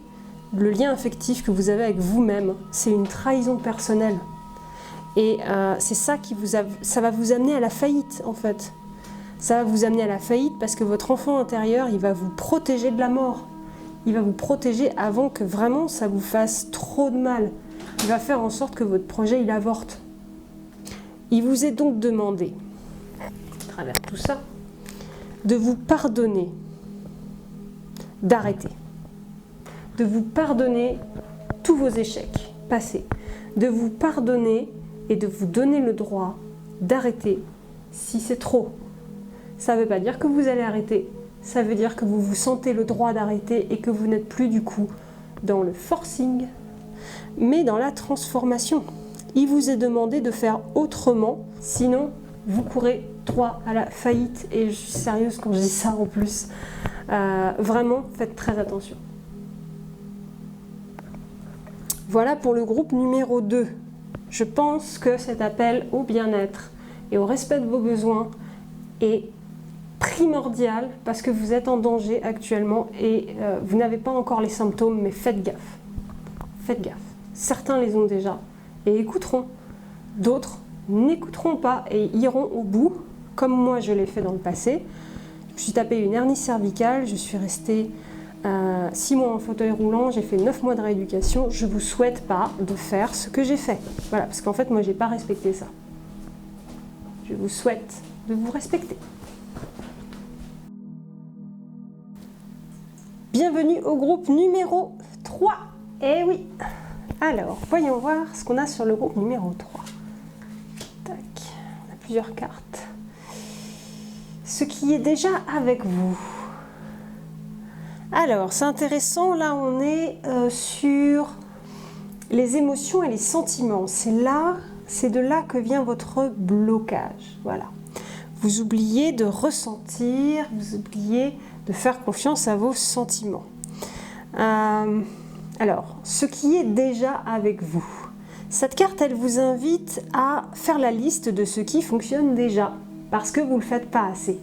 le lien affectif que vous avez avec vous-même. C'est une trahison personnelle. Et c'est ça ça va vous amener à la faillite, en fait. Ça va vous amener à la faillite parce que votre enfant intérieur, il va vous protéger de la mort. Il va vous protéger avant que vraiment ça vous fasse trop de mal. Il va faire en sorte que votre projet, il avorte. Il vous est donc demandé, à travers tout ça, de vous pardonner, d'arrêter, de vous pardonner tous vos échecs passés, de vous pardonner et de vous donner le droit d'arrêter si c'est trop. Ça ne veut pas dire que vous allez arrêter, ça veut dire que vous vous sentez le droit d'arrêter et que vous n'êtes plus du coup dans le forcing, mais dans la transformation. Il vous est demandé de faire autrement, sinon vous courez droit à la faillite. Et je suis sérieuse quand je dis ça en plus. Vraiment, faites très attention. Voilà pour le groupe numéro 2. Je pense que cet appel au bien-être et au respect de vos besoins est primordial parce que vous êtes en danger actuellement et vous n'avez pas encore les symptômes, mais faites gaffe. Faites gaffe. Certains les ont déjà et écouteront. D'autres n'écouteront pas et iront au bout, comme moi je l'ai fait dans le passé. Je me suis tapé une hernie cervicale, je suis restée 6 mois en fauteuil roulant, j'ai fait 9 mois de rééducation. Je ne vous souhaite pas de faire ce que j'ai fait. Voilà, parce qu'en fait, moi, je n'ai pas respecté ça. Je vous souhaite de vous respecter. Bienvenue au groupe numéro 3. Eh oui. Alors, voyons voir ce qu'on a sur le groupe numéro 3. Tac, on a plusieurs cartes. Ce qui est déjà avec vous. Alors, c'est intéressant, là on est sur les émotions et les sentiments. C'est de là que vient votre blocage. Voilà. Vous oubliez de ressentir, vous oubliez de faire confiance à vos sentiments. Alors, ce qui est déjà avec vous. Cette carte, elle vous invite à faire la liste de ce qui fonctionne déjà. Parce que vous ne le faites pas assez.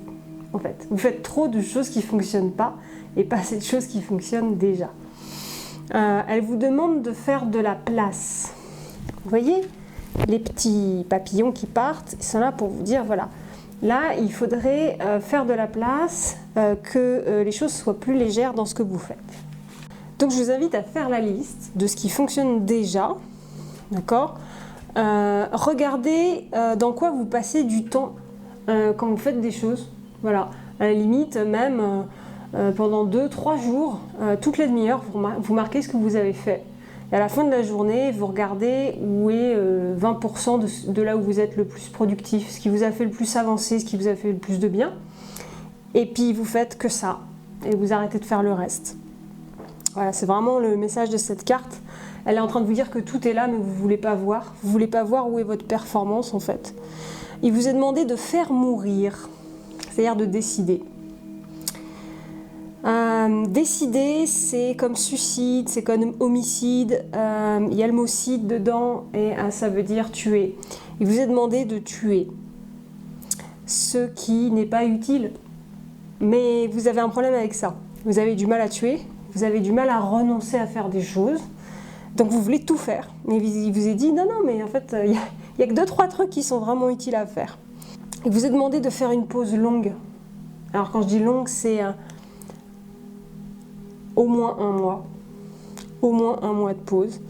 En fait, vous faites trop de choses qui ne fonctionnent pas et pas assez de choses qui fonctionnent déjà. Elle vous demande de faire de la place. Vous voyez, les petits papillons qui partent, ils sont là pour vous dire, voilà, là, il faudrait faire de la place, que les choses soient plus légères dans ce que vous faites. Donc, je vous invite à faire la liste de ce qui fonctionne déjà, d'accord ? Regardez dans quoi vous passez du temps quand vous faites des choses. Voilà, à la limite, même pendant 2-3 jours, toutes les demi-heures, vous marquez ce que vous avez fait. Et à la fin de la journée, vous regardez où est 20% de là où vous êtes le plus productif, ce qui vous a fait le plus avancer, ce qui vous a fait le plus de bien. Et puis vous faites que ça, et vous arrêtez de faire le reste. Voilà, c'est vraiment le message de cette carte. Elle est en train de vous dire que tout est là, mais vous ne voulez pas voir. Vous ne voulez pas voir où est votre performance, en fait. Il vous est demandé de faire mourir, c'est-à-dire de décider. Décider, c'est comme suicide, c'est comme homicide, il y a le mot cide dedans et ça veut dire tuer. Il vous est demandé de tuer ce qui n'est pas utile, mais vous avez un problème avec ça. Vous avez du mal à tuer, vous avez du mal à renoncer à faire des choses, donc vous voulez tout faire. Mais il vous est dit non, mais en fait, il y a que 2-3 trucs qui sont vraiment utiles à faire. Il vous est demandé de faire une pause longue. Alors quand je dis longue, c'est au moins 1 mois. Au moins 1 mois de pause.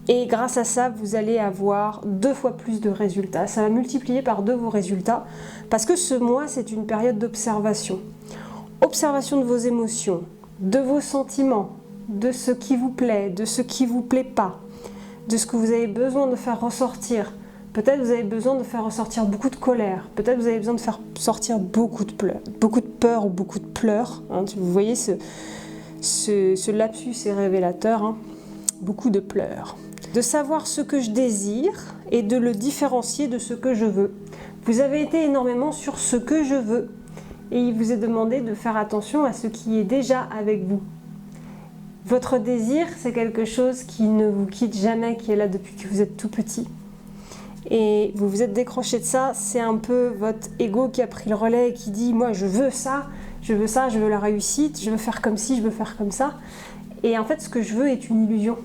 Et grâce à ça, vous allez avoir 2 fois plus de résultats. Ça va multiplier par 2 vos résultats. Parce que ce mois, c'est une période d'observation. Observation de vos émotions, de vos sentiments, de ce qui vous plaît, de ce qui ne vous plaît pas, de ce que vous avez besoin de faire ressortir. Peut-être vous avez besoin de faire ressortir beaucoup de colère. Peut-être vous avez besoin de faire sortir beaucoup de peur ou beaucoup de pleurs. Hein. Vous voyez, ce lapsus est révélateur. Hein. Beaucoup de pleurs. De savoir ce que je désire et de le différencier de ce que je veux. Vous avez été énormément sur ce que je veux. Et il vous est demandé de faire attention à ce qui est déjà avec vous. Votre désir, c'est quelque chose qui ne vous quitte jamais, qui est là depuis que vous êtes tout petit. Et vous vous êtes décroché de ça, c'est un peu votre ego qui a pris le relais et qui dit « moi je veux ça, je veux la réussite, je veux faire comme ci, je veux faire comme ça ». Et en fait, ce que je veux est une illusion.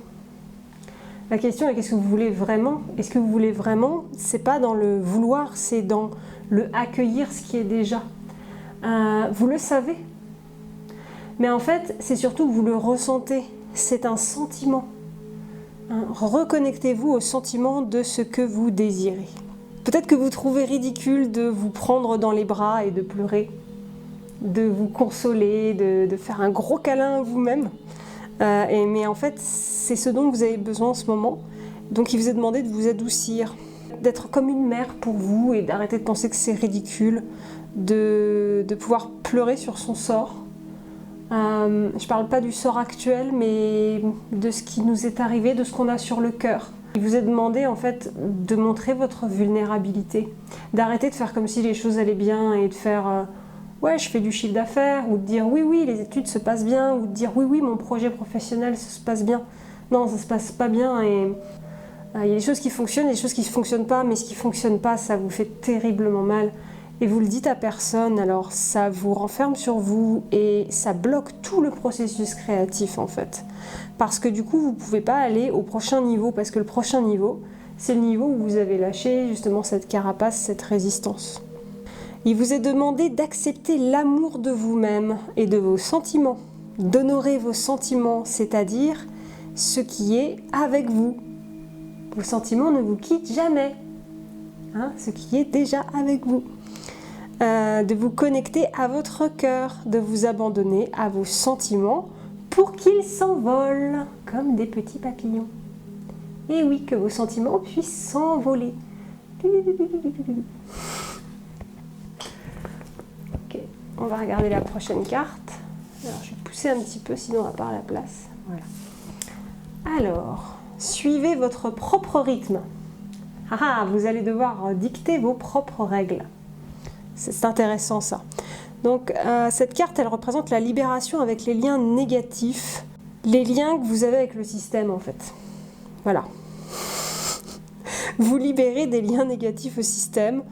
La question est qu'est-ce que vous voulez vraiment ? Et ce que vous voulez vraiment, c'est pas dans le vouloir, c'est dans le accueillir ce qui est déjà. Vous le savez. Mais en fait, c'est surtout que vous le ressentez. C'est un sentiment. Reconnectez-vous au sentiment de ce que vous désirez. Peut-être que vous trouvez ridicule de vous prendre dans les bras et de pleurer, de vous consoler, de faire un gros câlin à vous-même. Mais en fait, c'est ce dont vous avez besoin en ce moment. Donc il vous est demandé de vous adoucir, d'être comme une mère pour vous et d'arrêter de penser que c'est ridicule, de pouvoir pleurer sur son sort. Je ne parle pas du sort actuel, mais de ce qui nous est arrivé, de ce qu'on a sur le cœur. Il vous est demandé en fait de montrer votre vulnérabilité, d'arrêter de faire comme si les choses allaient bien et de faire ouais, je fais du chiffre d'affaires, ou de dire oui, les études se passent bien, ou de dire oui, mon projet professionnel se passe bien. Non, ça se passe pas bien et il y a des choses qui fonctionnent, et des choses qui ne fonctionnent pas, mais ce qui ne fonctionne pas, ça vous fait terriblement mal. Et vous le dites à personne, alors ça vous renferme sur vous et ça bloque tout le processus créatif en fait. Parce que du coup, vous ne pouvez pas aller au prochain niveau, parce que le prochain niveau, c'est le niveau où vous avez lâché justement cette carapace, cette résistance. Il vous est demandé d'accepter l'amour de vous-même et de vos sentiments, d'honorer vos sentiments, c'est-à-dire ce qui est avec vous. Vos sentiments ne vous quittent jamais, hein, ce qui est déjà avec vous. De vous connecter à votre cœur, de vous abandonner à vos sentiments pour qu'ils s'envolent comme des petits papillons. Et oui, que vos sentiments puissent s'envoler. Ok, on va regarder la prochaine carte. Alors, je vais pousser un petit peu, sinon on va pas à la place. Voilà. Alors, suivez votre propre rythme. Ah, vous allez devoir dicter vos propres règles. C'est intéressant ça. Donc, cette carte, elle représente la libération avec les liens négatifs. Les liens que vous avez avec le système, en fait. Voilà. Vous libérez des liens négatifs au système,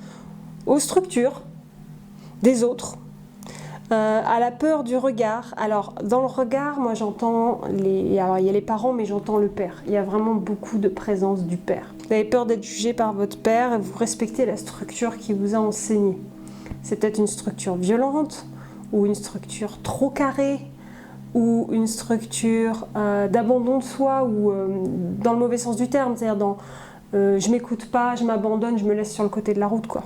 aux structures des autres, à la peur du regard. Alors, dans le regard, moi j'entends alors, il y a les parents, mais j'entends le père. Il y a vraiment beaucoup de présence du père. Vous avez peur d'être jugé par votre père et vous respectez la structure qu'il vous a enseignée. C'est peut-être une structure violente, ou une structure trop carrée, ou une structure d'abandon de soi, ou dans le mauvais sens du terme, c'est-à-dire dans je m'écoute pas, je m'abandonne, je me laisse sur le côté de la route, quoi.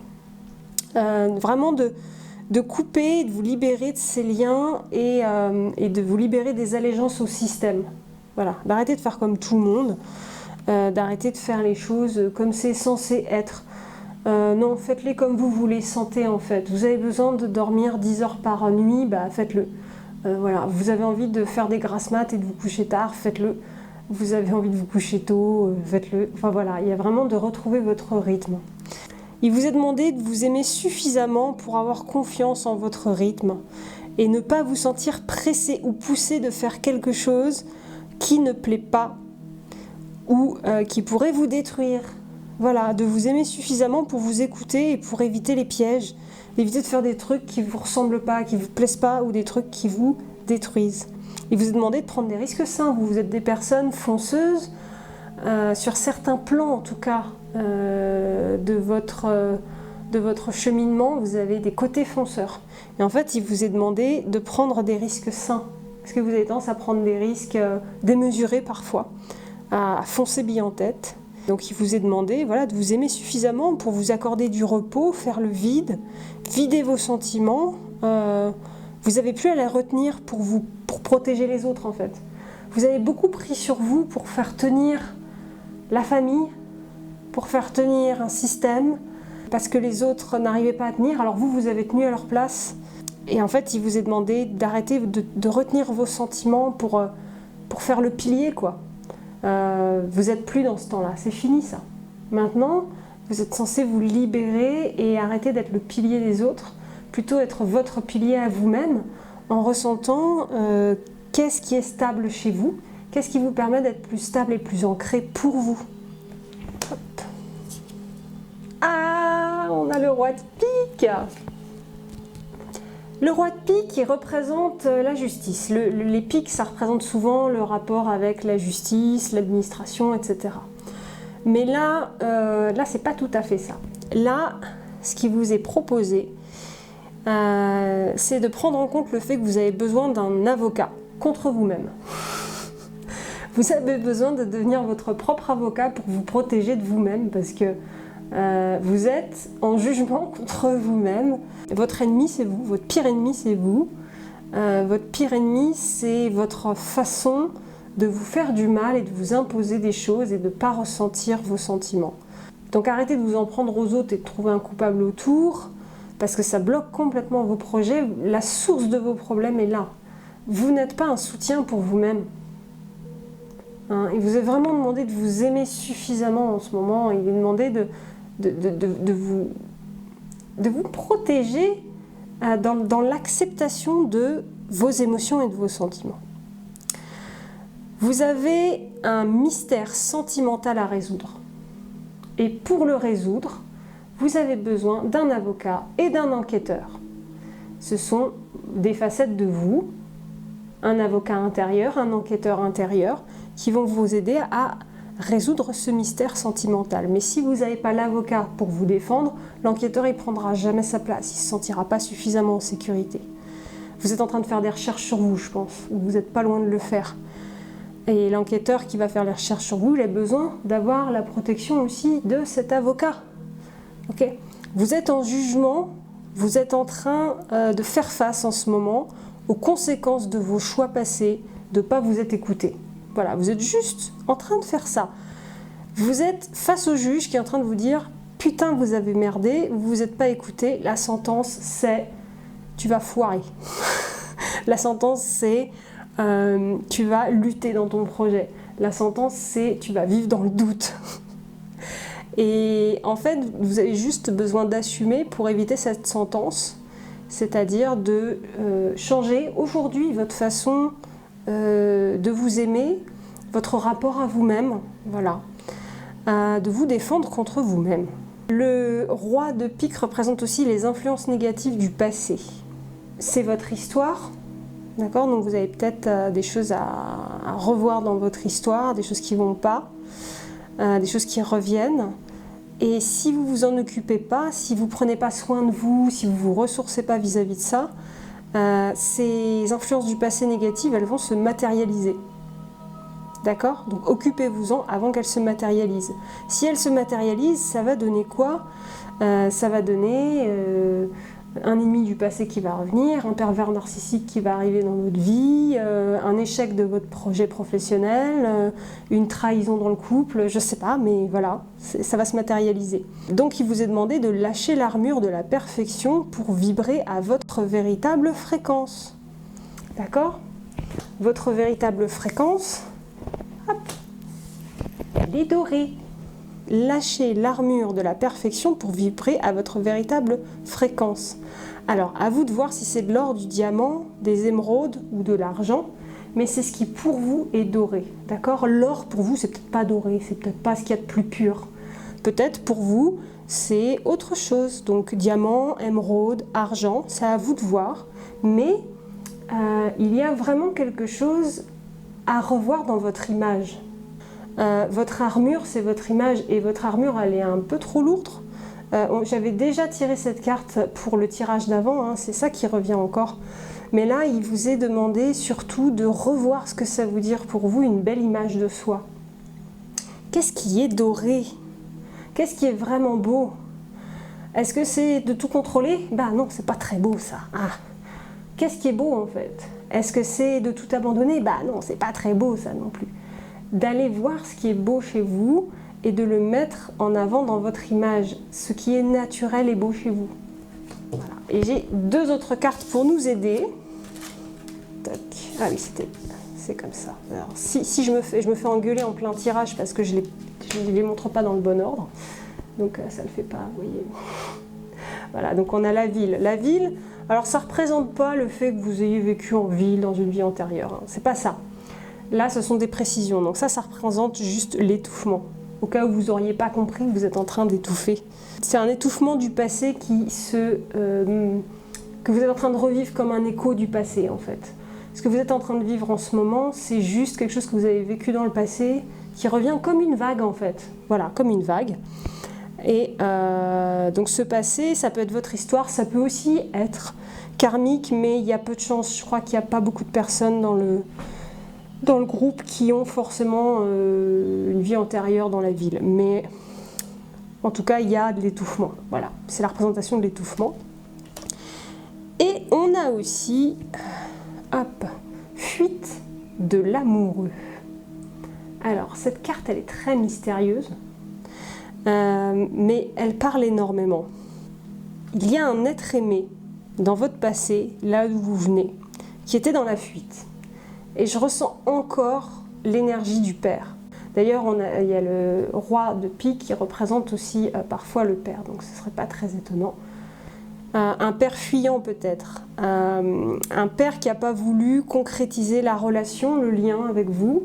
Vraiment de couper, de vous libérer de ces liens et de vous libérer des allégeances au système. Voilà, d'arrêter de faire comme tout le monde, d'arrêter de faire les choses comme c'est censé être. Non, faites-les comme vous voulez, sentez en fait. Vous avez besoin de dormir 10 heures par nuit, bah faites-le. Voilà, vous avez envie de faire des grasses mat et de vous coucher tard, faites-le. Vous avez envie de vous coucher tôt, faites-le. Enfin voilà, il y a vraiment de retrouver votre rythme. Il vous est demandé de vous aimer suffisamment pour avoir confiance en votre rythme et ne pas vous sentir pressé ou poussé de faire quelque chose qui ne plaît pas ou qui pourrait vous détruire. Voilà, de vous aimer suffisamment pour vous écouter et pour éviter les pièges, éviter de faire des trucs qui ne vous ressemblent pas, qui ne vous plaisent pas ou des trucs qui vous détruisent. Il vous est demandé de prendre des risques sains. Vous êtes des personnes fonceuses, sur certains plans en tout cas, de votre cheminement, vous avez des côtés fonceurs. Et en fait, il vous est demandé de prendre des risques sains. Parce que vous avez tendance à prendre des risques démesurés parfois, à foncer bille en tête. Donc il vous est demandé voilà, de vous aimer suffisamment pour vous accorder du repos, faire le vide, vider vos sentiments. Vous n'avez plus à les retenir pour protéger les autres en fait. Vous avez beaucoup pris sur vous pour faire tenir la famille, pour faire tenir un système, parce que les autres n'arrivaient pas à tenir, alors vous avez tenu à leur place. Et en fait, il vous est demandé d'arrêter de retenir vos sentiments pour faire le pilier, quoi. Vous n'êtes plus dans ce temps-là, c'est fini ça. Maintenant, vous êtes censé vous libérer et arrêter d'être le pilier des autres, plutôt être votre pilier à vous-même, en ressentant qu'est-ce qui est stable chez vous, qu'est-ce qui vous permet d'être plus stable et plus ancré pour vous. Hop. Ah, on a le roi de pique. Le roi de pique, il représente la justice. Les piques, ça représente souvent le rapport avec la justice, l'administration, etc. Mais là, c'est pas tout à fait ça. Là, ce qui vous est proposé, c'est de prendre en compte le fait que vous avez besoin d'un avocat contre vous-même. Vous avez besoin de devenir votre propre avocat pour vous protéger de vous-même parce que vous êtes en jugement contre vous-même. Votre ennemi, c'est vous. Votre pire ennemi, c'est vous. Votre pire ennemi, c'est votre façon de vous faire du mal et de vous imposer des choses et de ne pas ressentir vos sentiments. Donc arrêtez de vous en prendre aux autres et de trouver un coupable autour parce que ça bloque complètement vos projets. La source de vos problèmes est là. Vous n'êtes pas un soutien pour vous-même. Hein, il vous est vraiment demandé de vous aimer suffisamment en ce moment. Il est demandé de vous protéger dans l'acceptation de vos émotions et de vos sentiments. Vous avez un mystère sentimental à résoudre. Et pour le résoudre, vous avez besoin d'un avocat et d'un enquêteur. Ce sont des facettes de vous, un avocat intérieur, un enquêteur intérieur, qui vont vous aider à résoudre ce mystère sentimental. Mais si vous n'avez pas l'avocat pour vous défendre, l'enquêteur ne prendra jamais sa place, il ne se sentira pas suffisamment en sécurité. Vous êtes en train de faire des recherches sur vous, je pense, ou vous n'êtes pas loin de le faire. Et l'enquêteur qui va faire les recherches sur vous, il a besoin d'avoir la protection aussi de cet avocat. Okay. Vous êtes en jugement, vous êtes en train de faire face en ce moment aux conséquences de vos choix passés, de ne pas vous être écouté. Voilà, vous êtes juste en train de faire ça. Vous êtes face au juge qui est en train de vous dire « Putain, vous avez merdé, vous vous êtes pas écouté. » La sentence, c'est « Tu vas foirer. » La sentence, c'est « Tu vas lutter dans ton projet. » La sentence, c'est « Tu vas vivre dans le doute. » Et en fait, vous avez juste besoin d'assumer pour éviter cette sentence, c'est-à-dire de changer aujourd'hui votre façon de vous aimer, votre rapport à vous-même, voilà, de vous défendre contre vous-même. Le roi de pique représente aussi les influences négatives du passé. C'est votre histoire, d'accord? Donc vous avez peut-être des choses à revoir dans votre histoire, des choses qui ne vont pas, des choses qui reviennent. Et si vous ne vous en occupez pas, si vous ne prenez pas soin de vous, si vous ne vous ressourcez pas vis-à-vis de ça, ces influences du passé négatives, elles vont se matérialiser. D'accord? Donc occupez-vous-en avant qu'elles se matérialisent. Si elles se matérialisent, ça va donner quoi? Ça va donner un ennemi du passé qui va revenir, un pervers narcissique qui va arriver dans votre vie, un échec de votre projet professionnel, une trahison dans le couple, je sais pas, mais voilà, ça va se matérialiser. Donc il vous est demandé de lâcher l'armure de la perfection pour vibrer à votre véritable fréquence. D'accord? Votre véritable fréquence, hop, elle est dorée. Lâchez l'armure de la perfection pour vibrer à votre véritable fréquence. Alors, à vous de voir si c'est de l'or, du diamant, des émeraudes ou de l'argent, mais c'est ce qui pour vous est doré. D'accord? L'or pour vous, c'est peut-être pas doré, c'est peut-être pas ce qu'il y a de plus pur. Peut-être pour vous, c'est autre chose. Donc, diamant, émeraude, argent, c'est à vous de voir. Mais il y a vraiment quelque chose à revoir dans votre image. Votre armure, c'est votre image, et votre armure, elle est un peu trop lourde. J'avais déjà tiré cette carte pour le tirage d'avant, hein, c'est ça qui revient encore. Mais là, il vous est demandé surtout de revoir ce que ça veut dire pour vous, une belle image de soi. Qu'est-ce qui est doré? Qu'est-ce qui est vraiment beau? Est-ce que c'est de tout contrôler? Bah non, c'est pas très beau ça. Ah. Qu'est-ce qui est beau en fait? Est-ce que c'est de tout abandonner? Bah non, c'est pas très beau ça non plus. D'aller voir ce qui est beau chez vous et de le mettre en avant dans votre image, ce qui est naturel et beau chez vous. Voilà. Et j'ai deux autres cartes pour nous aider. Tac. Ah oui, c'est comme ça. Alors, si je me fais engueuler en plein tirage parce que je ne les montre pas dans le bon ordre, donc ça ne le fait pas, vous voyez. Voilà, donc on a la ville. La ville, alors ça ne représente pas le fait que vous ayez vécu en ville dans une vie antérieure, hein. C'est pas ça. Là, ce sont des précisions. Donc ça représente juste l'étouffement. Au cas où vous n'auriez pas compris que vous êtes en train d'étouffer. C'est un étouffement du passé que vous êtes en train de revivre comme un écho du passé, en fait. Ce que vous êtes en train de vivre en ce moment, c'est juste quelque chose que vous avez vécu dans le passé, qui revient comme une vague, en fait. Voilà, comme une vague. Et donc ce passé, ça peut être votre histoire, ça peut aussi être karmique, mais il y a peu de chance. Je crois qu'il n'y a pas beaucoup de personnes dans le groupe qui ont forcément une vie antérieure dans la ville. Mais en tout cas, il y a de l'étouffement. Voilà, c'est la représentation de l'étouffement. Et on a aussi, hop, fuite de l'amoureux. Alors, cette carte, elle est très mystérieuse, mais elle parle énormément. Il y a un être aimé dans votre passé, là d'où vous venez, qui était dans la fuite. Et je ressens encore l'énergie du père. D'ailleurs, il y a le roi de pique qui représente aussi parfois le père, donc ce ne serait pas très étonnant. Un père fuyant peut-être, un père qui n'a pas voulu concrétiser la relation, le lien avec vous.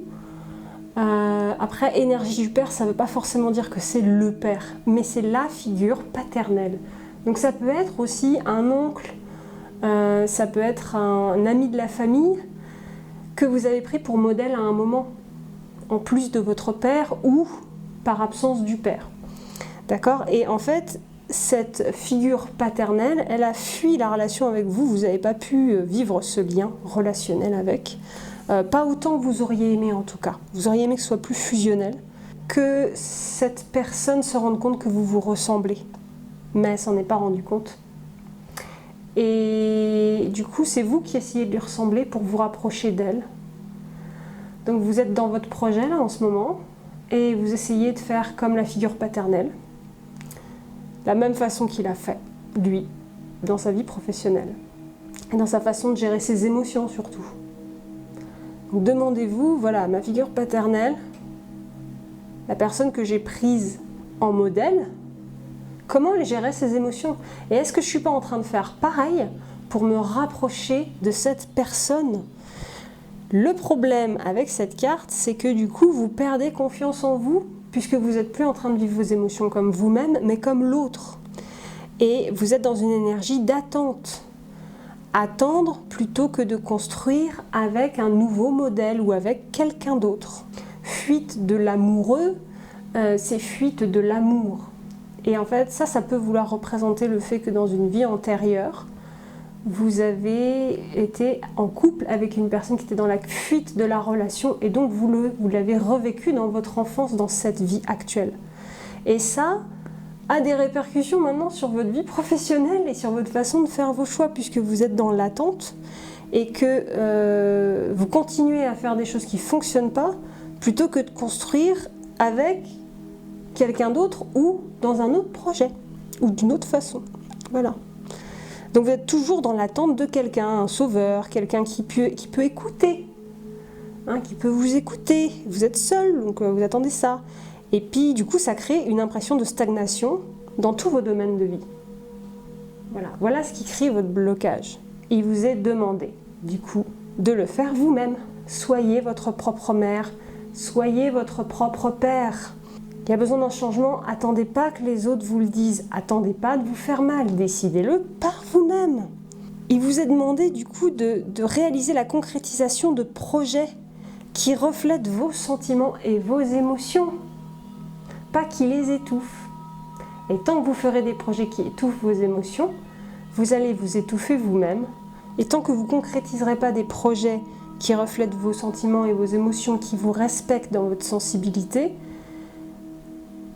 Après, énergie du père, ça ne veut pas forcément dire que c'est le père, mais c'est la figure paternelle. Donc ça peut être aussi un oncle, ça peut être un ami de la famille, que vous avez pris pour modèle à un moment, en plus de votre père ou par absence du père. D'accord? Et en fait, cette figure paternelle, elle a fui la relation avec vous, vous n'avez pas pu vivre ce lien relationnel avec, pas autant que vous auriez aimé en tout cas. Vous auriez aimé que ce soit plus fusionnel, que cette personne se rende compte que vous vous ressemblez, mais elle ne s'en est pas rendue compte. Et du coup, c'est vous qui essayez de lui ressembler pour vous rapprocher d'elle. Donc vous êtes dans votre projet là en ce moment et vous essayez de faire comme la figure paternelle, la même façon qu'il a fait, lui, dans sa vie professionnelle et dans sa façon de gérer ses émotions surtout. Donc demandez-vous, voilà, ma figure paternelle, la personne que j'ai prise en modèle, comment elle gérait ses émotions? Et est-ce que je ne suis pas en train de faire pareil pour me rapprocher de cette personne? Le problème avec cette carte, c'est que du coup, vous perdez confiance en vous, puisque vous n'êtes plus en train de vivre vos émotions comme vous-même, mais comme l'autre. Et vous êtes dans une énergie d'attente. Attendre plutôt que de construire avec un nouveau modèle ou avec quelqu'un d'autre. Fuite de l'amoureux, c'est fuite de l'amour. Et en fait, ça peut vouloir représenter le fait que dans une vie antérieure, vous avez été en couple avec une personne qui était dans la fuite de la relation et donc vous l'avez revécu dans votre enfance, dans cette vie actuelle. Et ça a des répercussions maintenant sur votre vie professionnelle et sur votre façon de faire vos choix puisque vous êtes dans l'attente et que vous continuez à faire des choses qui ne fonctionnent pas plutôt que de construire avec quelqu'un d'autre ou dans un autre projet ou d'une autre façon. Voilà. Donc vous êtes toujours dans l'attente de quelqu'un, un sauveur, quelqu'un qui peut écouter, hein, qui peut vous écouter. Vous êtes seul, donc vous attendez ça. Et puis du coup, ça crée une impression de stagnation dans tous vos domaines de vie. Voilà ce qui crée votre blocage. Il vous est demandé, du coup, de le faire vous-même. Soyez votre propre mère, soyez votre propre père. Il y a besoin d'un changement, attendez pas que les autres vous le disent, attendez pas de vous faire mal, décidez-le par vous-même. Il vous est demandé du coup de réaliser la concrétisation de projets qui reflètent vos sentiments et vos émotions, pas qui les étouffent. Et tant que vous ferez des projets qui étouffent vos émotions, vous allez vous étouffer vous-même. Et tant que vous ne concrétiserez pas des projets qui reflètent vos sentiments et vos émotions, qui vous respectent dans votre sensibilité,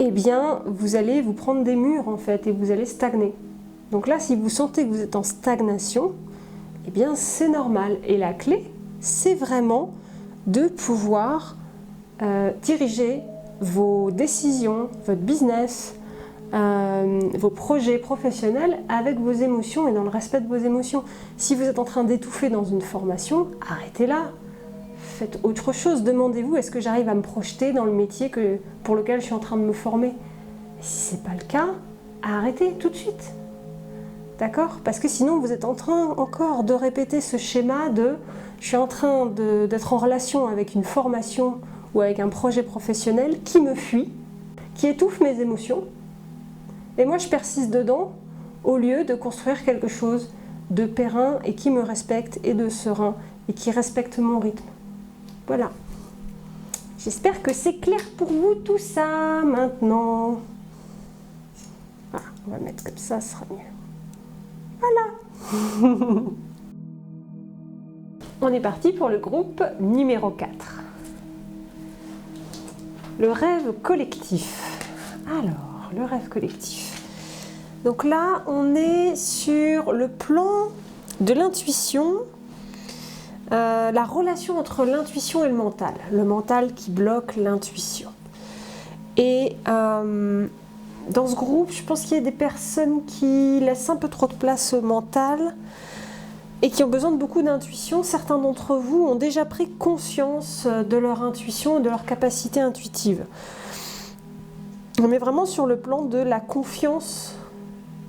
eh bien, vous allez vous prendre des murs en fait et vous allez stagner. Donc là, si vous sentez que vous êtes en stagnation, eh bien, c'est normal. Et la clé, c'est vraiment de pouvoir diriger vos décisions, votre business, vos projets professionnels avec vos émotions et dans le respect de vos émotions. Si vous êtes en train d'étouffer dans une formation, arrêtez là. Faites autre chose, demandez-vous, est-ce que j'arrive à me projeter dans le métier pour lequel je suis en train de me former? Et si ce n'est pas le cas, arrêtez tout de suite. D'accord? Parce que sinon vous êtes en train encore de répéter ce schéma de je suis en train d'être en relation avec une formation ou avec un projet professionnel qui me fuit, qui étouffe mes émotions, et moi je persiste dedans au lieu de construire quelque chose de périn et qui me respecte et de serein et qui respecte mon rythme. Voilà. J'espère que c'est clair pour vous tout ça maintenant. Voilà, on va mettre comme ça, ce sera mieux. Voilà. On est parti pour le groupe numéro 4. Le rêve collectif. Alors, le rêve collectif. Donc là, on est sur le plan de l'intuition. La relation entre l'intuition et le mental qui bloque l'intuition. Et dans ce groupe, je pense qu'il y a des personnes qui laissent un peu trop de place au mental et qui ont besoin de beaucoup d'intuition. Certains d'entre vous ont déjà pris conscience de leur intuition et de leur capacité intuitive. On est vraiment sur le plan de la confiance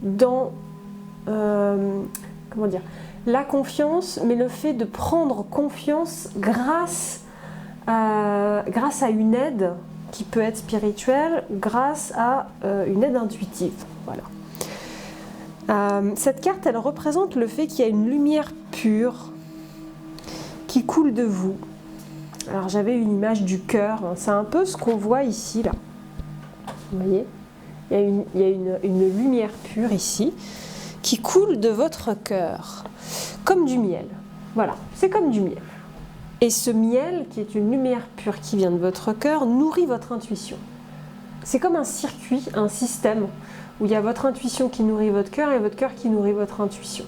dans... comment dire ? La confiance, mais le fait de prendre confiance grâce à une aide qui peut être spirituelle, grâce à une aide intuitive. Voilà. Cette carte, elle représente le fait qu'il y a une lumière pure qui coule de vous. Alors j'avais une image du cœur, hein. C'est un peu ce qu'on voit ici, là. Vous voyez ? Il y a une lumière pure ici qui coule de votre cœur. Comme du miel. Voilà, c'est comme du miel. Et ce miel, qui est une lumière pure qui vient de votre cœur, nourrit votre intuition. C'est comme un circuit, un système, où il y a votre intuition qui nourrit votre cœur et votre cœur qui nourrit votre intuition.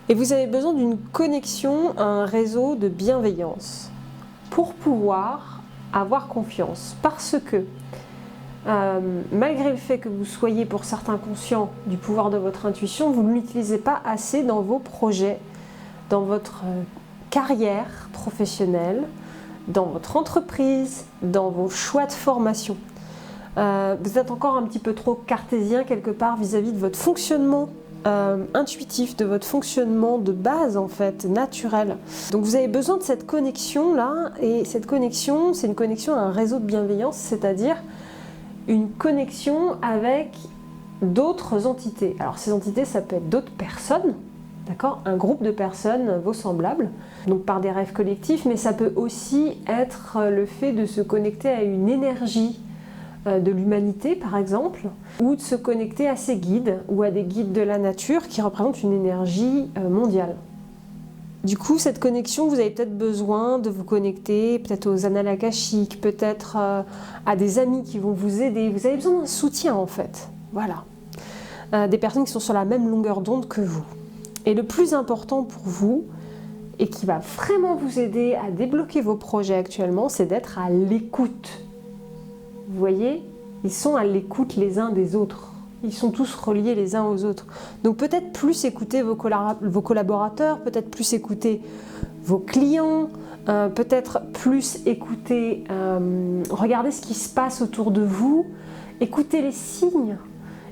Et vous avez besoin d'une connexion à un réseau de bienveillance. pour pouvoir avoir confiance. Parce que malgré le fait que vous soyez pour certains conscients du pouvoir de votre intuition, vous ne l'utilisez pas assez dans vos projets, dans votre carrière professionnelle, dans votre entreprise, dans vos choix de formation. Vous êtes encore un petit peu trop cartésien quelque part vis-à-vis de votre fonctionnement intuitif, de votre fonctionnement de base en fait, naturel. Donc vous avez besoin de cette connexion là, et cette connexion, c'est une connexion à un réseau de bienveillance, c'est-à-dire une connexion avec d'autres entités. Alors ces entités, ça peut être d'autres personnes, d'accord, un groupe de personnes, vos semblables, donc par des rêves collectifs, mais ça peut aussi être le fait de se connecter à une énergie de l'humanité par exemple, ou de se connecter à ses guides ou à des guides de la nature qui représentent une énergie mondiale. Du coup, cette connexion, vous avez peut-être besoin de vous connecter peut-être aux annales akashiques, peut-être à des amis qui vont vous aider. Vous avez besoin d'un soutien en fait, voilà. Des personnes qui sont sur la même longueur d'onde que vous. Et le plus important pour vous, et qui va vraiment vous aider à débloquer vos projets actuellement, c'est d'être à l'écoute. Vous voyez, ils sont à l'écoute les uns des autres. Ils sont tous reliés les uns aux autres. Donc peut-être plus écouter vos collaborateurs, peut-être plus écouter vos clients, peut-être plus écouter, regarder ce qui se passe autour de vous, écouter les signes,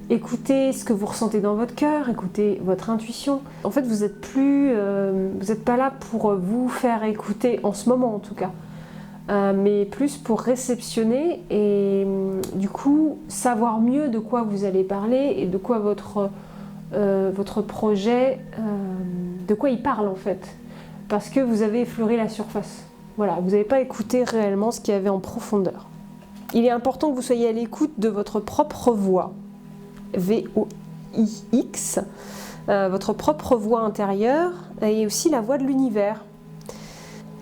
écoutez ce que vous ressentez dans votre cœur, écoutez votre intuition. En fait, vous n'êtes pas là pour vous faire écouter, en ce moment en tout cas, mais plus pour réceptionner et du coup savoir mieux de quoi vous allez parler et de quoi votre projet, de quoi il parle en fait. Parce que vous avez effleuré la surface. Voilà, vous n'avez pas écouté réellement ce qu'il y avait en profondeur. Il est important que vous soyez à l'écoute de votre propre voix. V-O-I-X, votre propre voix intérieure et aussi la voix de l'univers.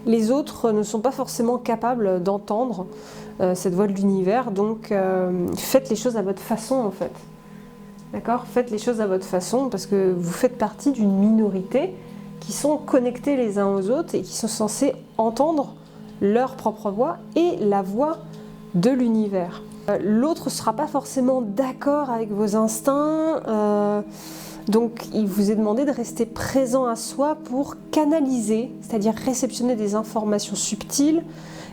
Les autres ne sont pas forcément capables d'entendre cette voix de l'univers, donc faites les choses à votre façon en fait. D'accord ? Faites les choses à votre façon parce que vous faites partie d'une minorité qui sont connectés les uns aux autres et qui sont censés entendre leur propre voix et la voix de l'univers. L'autre ne sera pas forcément d'accord avec vos instincts, donc il vous est demandé de rester présent à soi pour canaliser, c'est-à-dire réceptionner des informations subtiles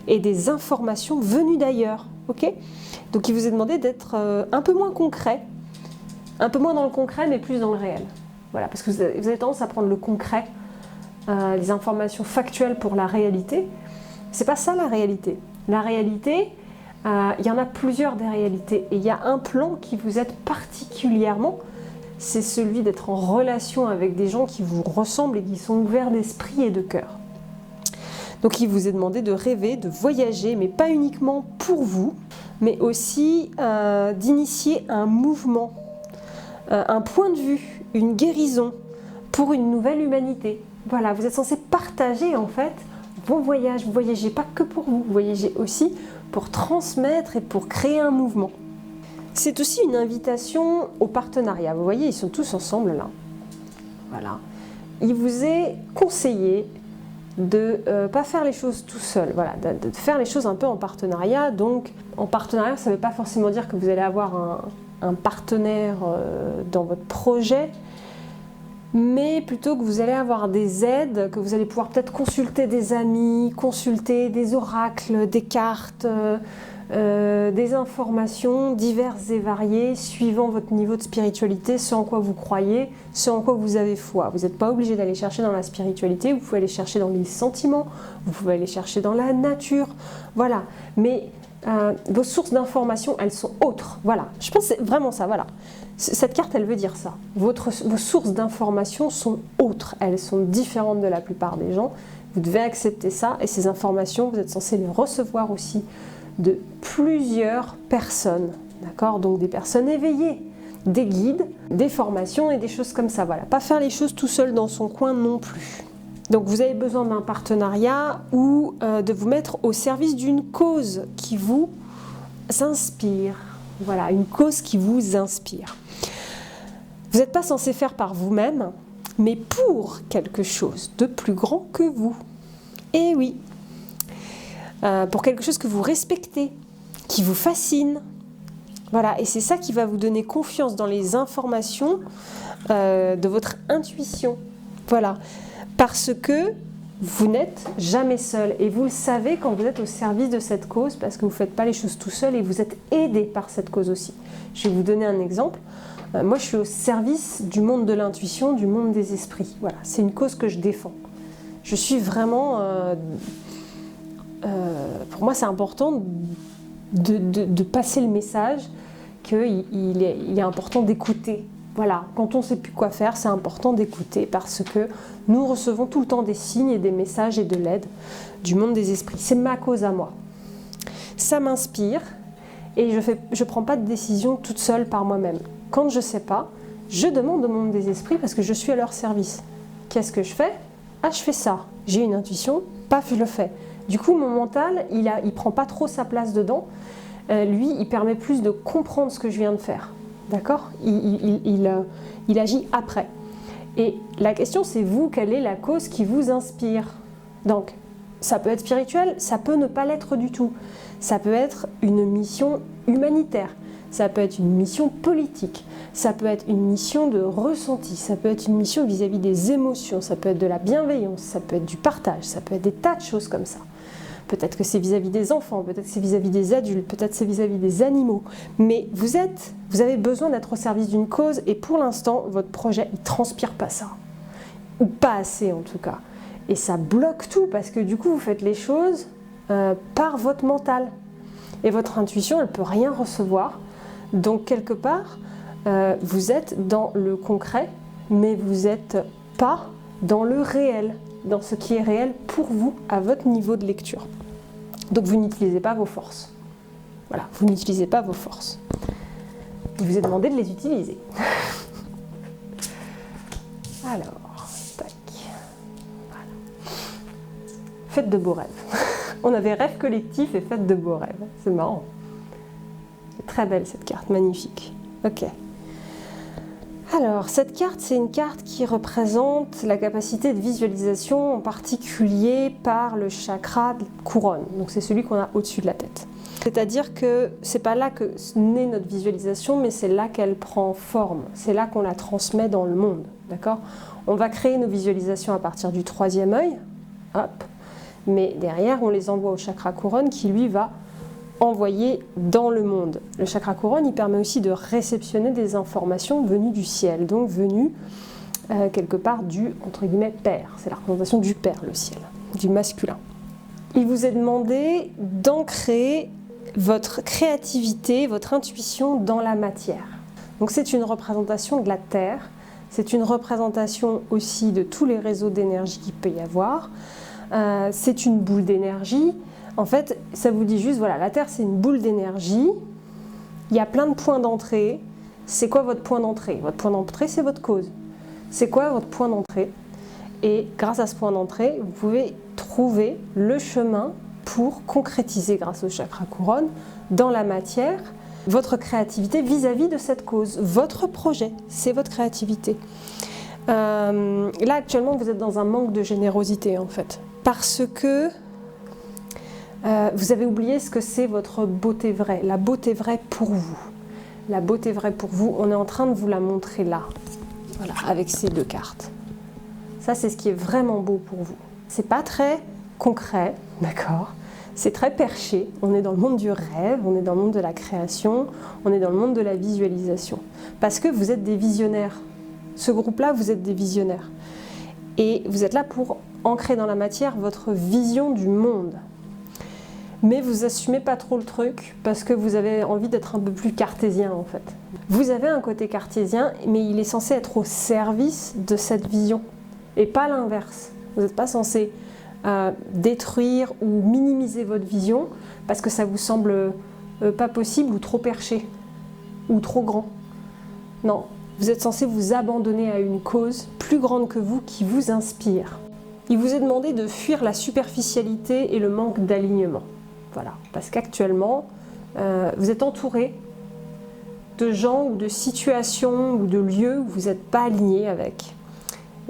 et des informations venues d'ailleurs. Okay ? Donc il vous est demandé d'être un peu moins concret, un peu moins dans le concret mais plus dans le réel. Voilà, parce que vous avez tendance à prendre le concret, les informations factuelles pour la réalité. C'est pas ça la réalité. La réalité, il y en a plusieurs des réalités et il y a un plan qui vous aide particulièrement, c'est celui d'être en relation avec des gens qui vous ressemblent et qui sont ouverts d'esprit et de cœur. Donc il vous est demandé de rêver, de voyager, mais pas uniquement pour vous, mais aussi d'initier un mouvement, un point de vue, une guérison pour une nouvelle humanité. Voilà, vous êtes censé partager en fait vos voyages. Vous ne voyagez pas que pour vous, vous voyagez aussi pour transmettre et pour créer un mouvement. C'est aussi une invitation au partenariat. Vous voyez, ils sont tous ensemble là. Voilà. Il vous est conseillé de ne pas faire les choses tout seul, voilà, de faire les choses un peu en partenariat. Donc, en partenariat, ça ne veut pas forcément dire que vous allez avoir un partenaire dans votre projet, mais plutôt que vous allez avoir des aides, que vous allez pouvoir peut-être consulter des amis, consulter des oracles, des cartes, des informations diverses et variées suivant votre niveau de spiritualité, ce en quoi vous croyez, ce en quoi vous avez foi. Vous n'êtes pas obligé d'aller chercher dans la spiritualité, vous pouvez aller chercher dans les sentiments, vous pouvez aller chercher dans la nature, voilà. Mais vos sources d'informations, elles sont autres, voilà. Je pense que c'est vraiment ça, voilà. Cette carte, elle veut dire ça. Vos sources d'informations sont autres, elles sont différentes de la plupart des gens. Vous devez accepter ça et ces informations, vous êtes censé les recevoir aussi de plusieurs personnes, d'accord ? Donc des personnes éveillées, des guides, des formations et des choses comme ça, voilà. Pas faire les choses tout seul dans son coin non plus. Donc vous avez besoin d'un partenariat ou de vous mettre au service d'une cause qui vous inspire. Voilà, une cause qui vous inspire. Vous n'êtes pas censé faire par vous-même, mais pour quelque chose de plus grand que vous. Et oui. pour quelque chose que vous respectez, qui vous fascine. Voilà, et c'est ça qui va vous donner confiance dans les informations de votre intuition. Voilà, parce que vous n'êtes jamais seul et vous le savez quand vous êtes au service de cette cause parce que vous ne faites pas les choses tout seul et vous êtes aidé par cette cause aussi. Je vais vous donner un exemple. Moi, je suis au service du monde de l'intuition, du monde des esprits. Voilà, c'est une cause que je défends. Je suis vraiment... pour moi, c'est important de passer le message qu'il est important d'écouter. Voilà, quand on ne sait plus quoi faire, c'est important d'écouter parce que nous recevons tout le temps des signes et des messages et de l'aide du monde des esprits. C'est ma cause à moi. Ça m'inspire et je prends pas de décision toute seule par moi-même. Quand je ne sais pas, je demande au monde des esprits parce que je suis à leur service. Qu'est-ce que je fais? Ah, je fais ça. J'ai une intuition, paf, je le fais. Du coup, mon mental, il prend pas trop sa place dedans. Lui, il permet plus de comprendre ce que je viens de faire. D'accord? Il agit après. Et la question, c'est vous, quelle est la cause qui vous inspire? Donc, ça peut être spirituel, ça peut ne pas l'être du tout. Ça peut être une mission humanitaire, ça peut être une mission politique, ça peut être une mission de ressenti, ça peut être une mission vis-à-vis des émotions, ça peut être de la bienveillance, ça peut être du partage, ça peut être des tas de choses comme ça. Peut-être que c'est vis-à-vis des enfants, peut-être que c'est vis-à-vis des adultes, peut-être que c'est vis-à-vis des animaux. Mais vous avez besoin d'être au service d'une cause et pour l'instant, votre projet, il ne transpire pas ça. Ou pas assez en tout cas. Et ça bloque tout parce que du coup, vous faites les choses par votre mental. Et votre intuition, elle ne peut rien recevoir. Donc quelque part, vous êtes dans le concret, mais vous n'êtes pas dans le réel, dans ce qui est réel pour vous, à votre niveau de lecture. Donc vous n'utilisez pas vos forces. Voilà, vous n'utilisez pas vos forces. Il vous est demandé de les utiliser. Alors, tac. Voilà. Faites de beaux rêves. On avait rêve collectif et faites de beaux rêves. C'est marrant. C'est très belle cette carte, magnifique. Ok. Alors, cette carte, c'est une carte qui représente la capacité de visualisation, en particulier par le chakra de couronne. Donc, c'est celui qu'on a au-dessus de la tête. C'est-à-dire que c'est pas là que naît notre visualisation, mais c'est là qu'elle prend forme. C'est là qu'on la transmet dans le monde, d'accord? On va créer nos visualisations à partir du troisième œil, hop. Mais derrière, on les envoie au chakra couronne qui, lui, va envoyé dans le monde. Le chakra couronne, il permet aussi de réceptionner des informations venues du ciel, donc venues quelque part du, entre guillemets, père. C'est la représentation du père, le ciel, du masculin. Il vous est demandé d'ancrer votre créativité, votre intuition dans la matière. Donc c'est une représentation de la terre, c'est une représentation aussi de tous les réseaux d'énergie qu'il peut y avoir. C'est une boule d'énergie. En fait, ça vous dit juste, voilà, la Terre, c'est une boule d'énergie. Il y a plein de points d'entrée. C'est quoi votre point d'entrée? Votre point d'entrée, c'est votre cause. C'est quoi votre point d'entrée? Et grâce à ce point d'entrée, vous pouvez trouver le chemin pour concrétiser, grâce au chakra couronne, dans la matière, votre créativité vis-à-vis de cette cause. Votre projet, c'est votre créativité. Là, actuellement, vous êtes dans un manque de générosité, en fait. Parce que vous avez oublié ce que c'est votre beauté vraie, la beauté vraie pour vous. La beauté vraie pour vous, on est en train de vous la montrer là, voilà, avec ces deux cartes. Ça, c'est ce qui est vraiment beau pour vous. C'est pas très concret, d'accord? C'est très perché. On est dans le monde du rêve, on est dans le monde de la création, on est dans le monde de la visualisation. Parce que vous êtes des visionnaires. Ce groupe-là, vous êtes des visionnaires. Et vous êtes là pour ancrer dans la matière votre vision du monde. Mais vous assumez pas trop le truc parce que vous avez envie d'être un peu plus cartésien en fait. Vous avez un côté cartésien, mais il est censé être au service de cette vision et pas l'inverse. Vous n'êtes pas censé détruire ou minimiser votre vision parce que ça vous semble pas possible ou trop perché ou trop grand. Non, vous êtes censé vous abandonner à une cause plus grande que vous qui vous inspire. Il vous est demandé de fuir la superficialité et le manque d'alignement. Voilà, parce qu'actuellement, vous êtes entouré de gens ou de situations ou de lieux où vous n'êtes pas aligné avec.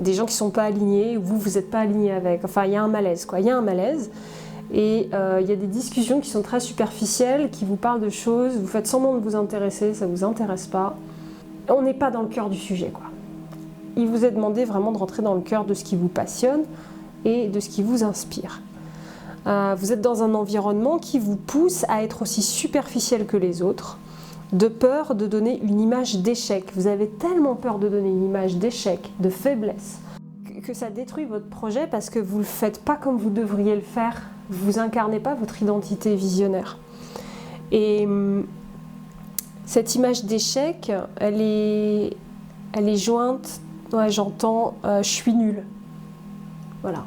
Des gens qui ne sont pas alignés, ou vous n'êtes pas aligné avec. Enfin, il y a un malaise, quoi. Il y a un malaise. Et il y a des discussions qui sont très superficielles, qui vous parlent de choses, vous faites semblant de vous intéresser, ça ne vous intéresse pas. On n'est pas dans le cœur du sujet, quoi. Il vous est demandé vraiment de rentrer dans le cœur de ce qui vous passionne et de ce qui vous inspire. Vous êtes dans un environnement qui vous pousse à être aussi superficiel que les autres, de peur de donner une image d'échec. Vous avez tellement peur de donner une image d'échec, de faiblesse, que ça détruit votre projet parce que vous ne le faites pas comme vous devriez le faire. Vous incarnez pas votre identité visionnaire. Et cette image d'échec, elle est jointe, ouais, j'entends, je suis nulle. Voilà.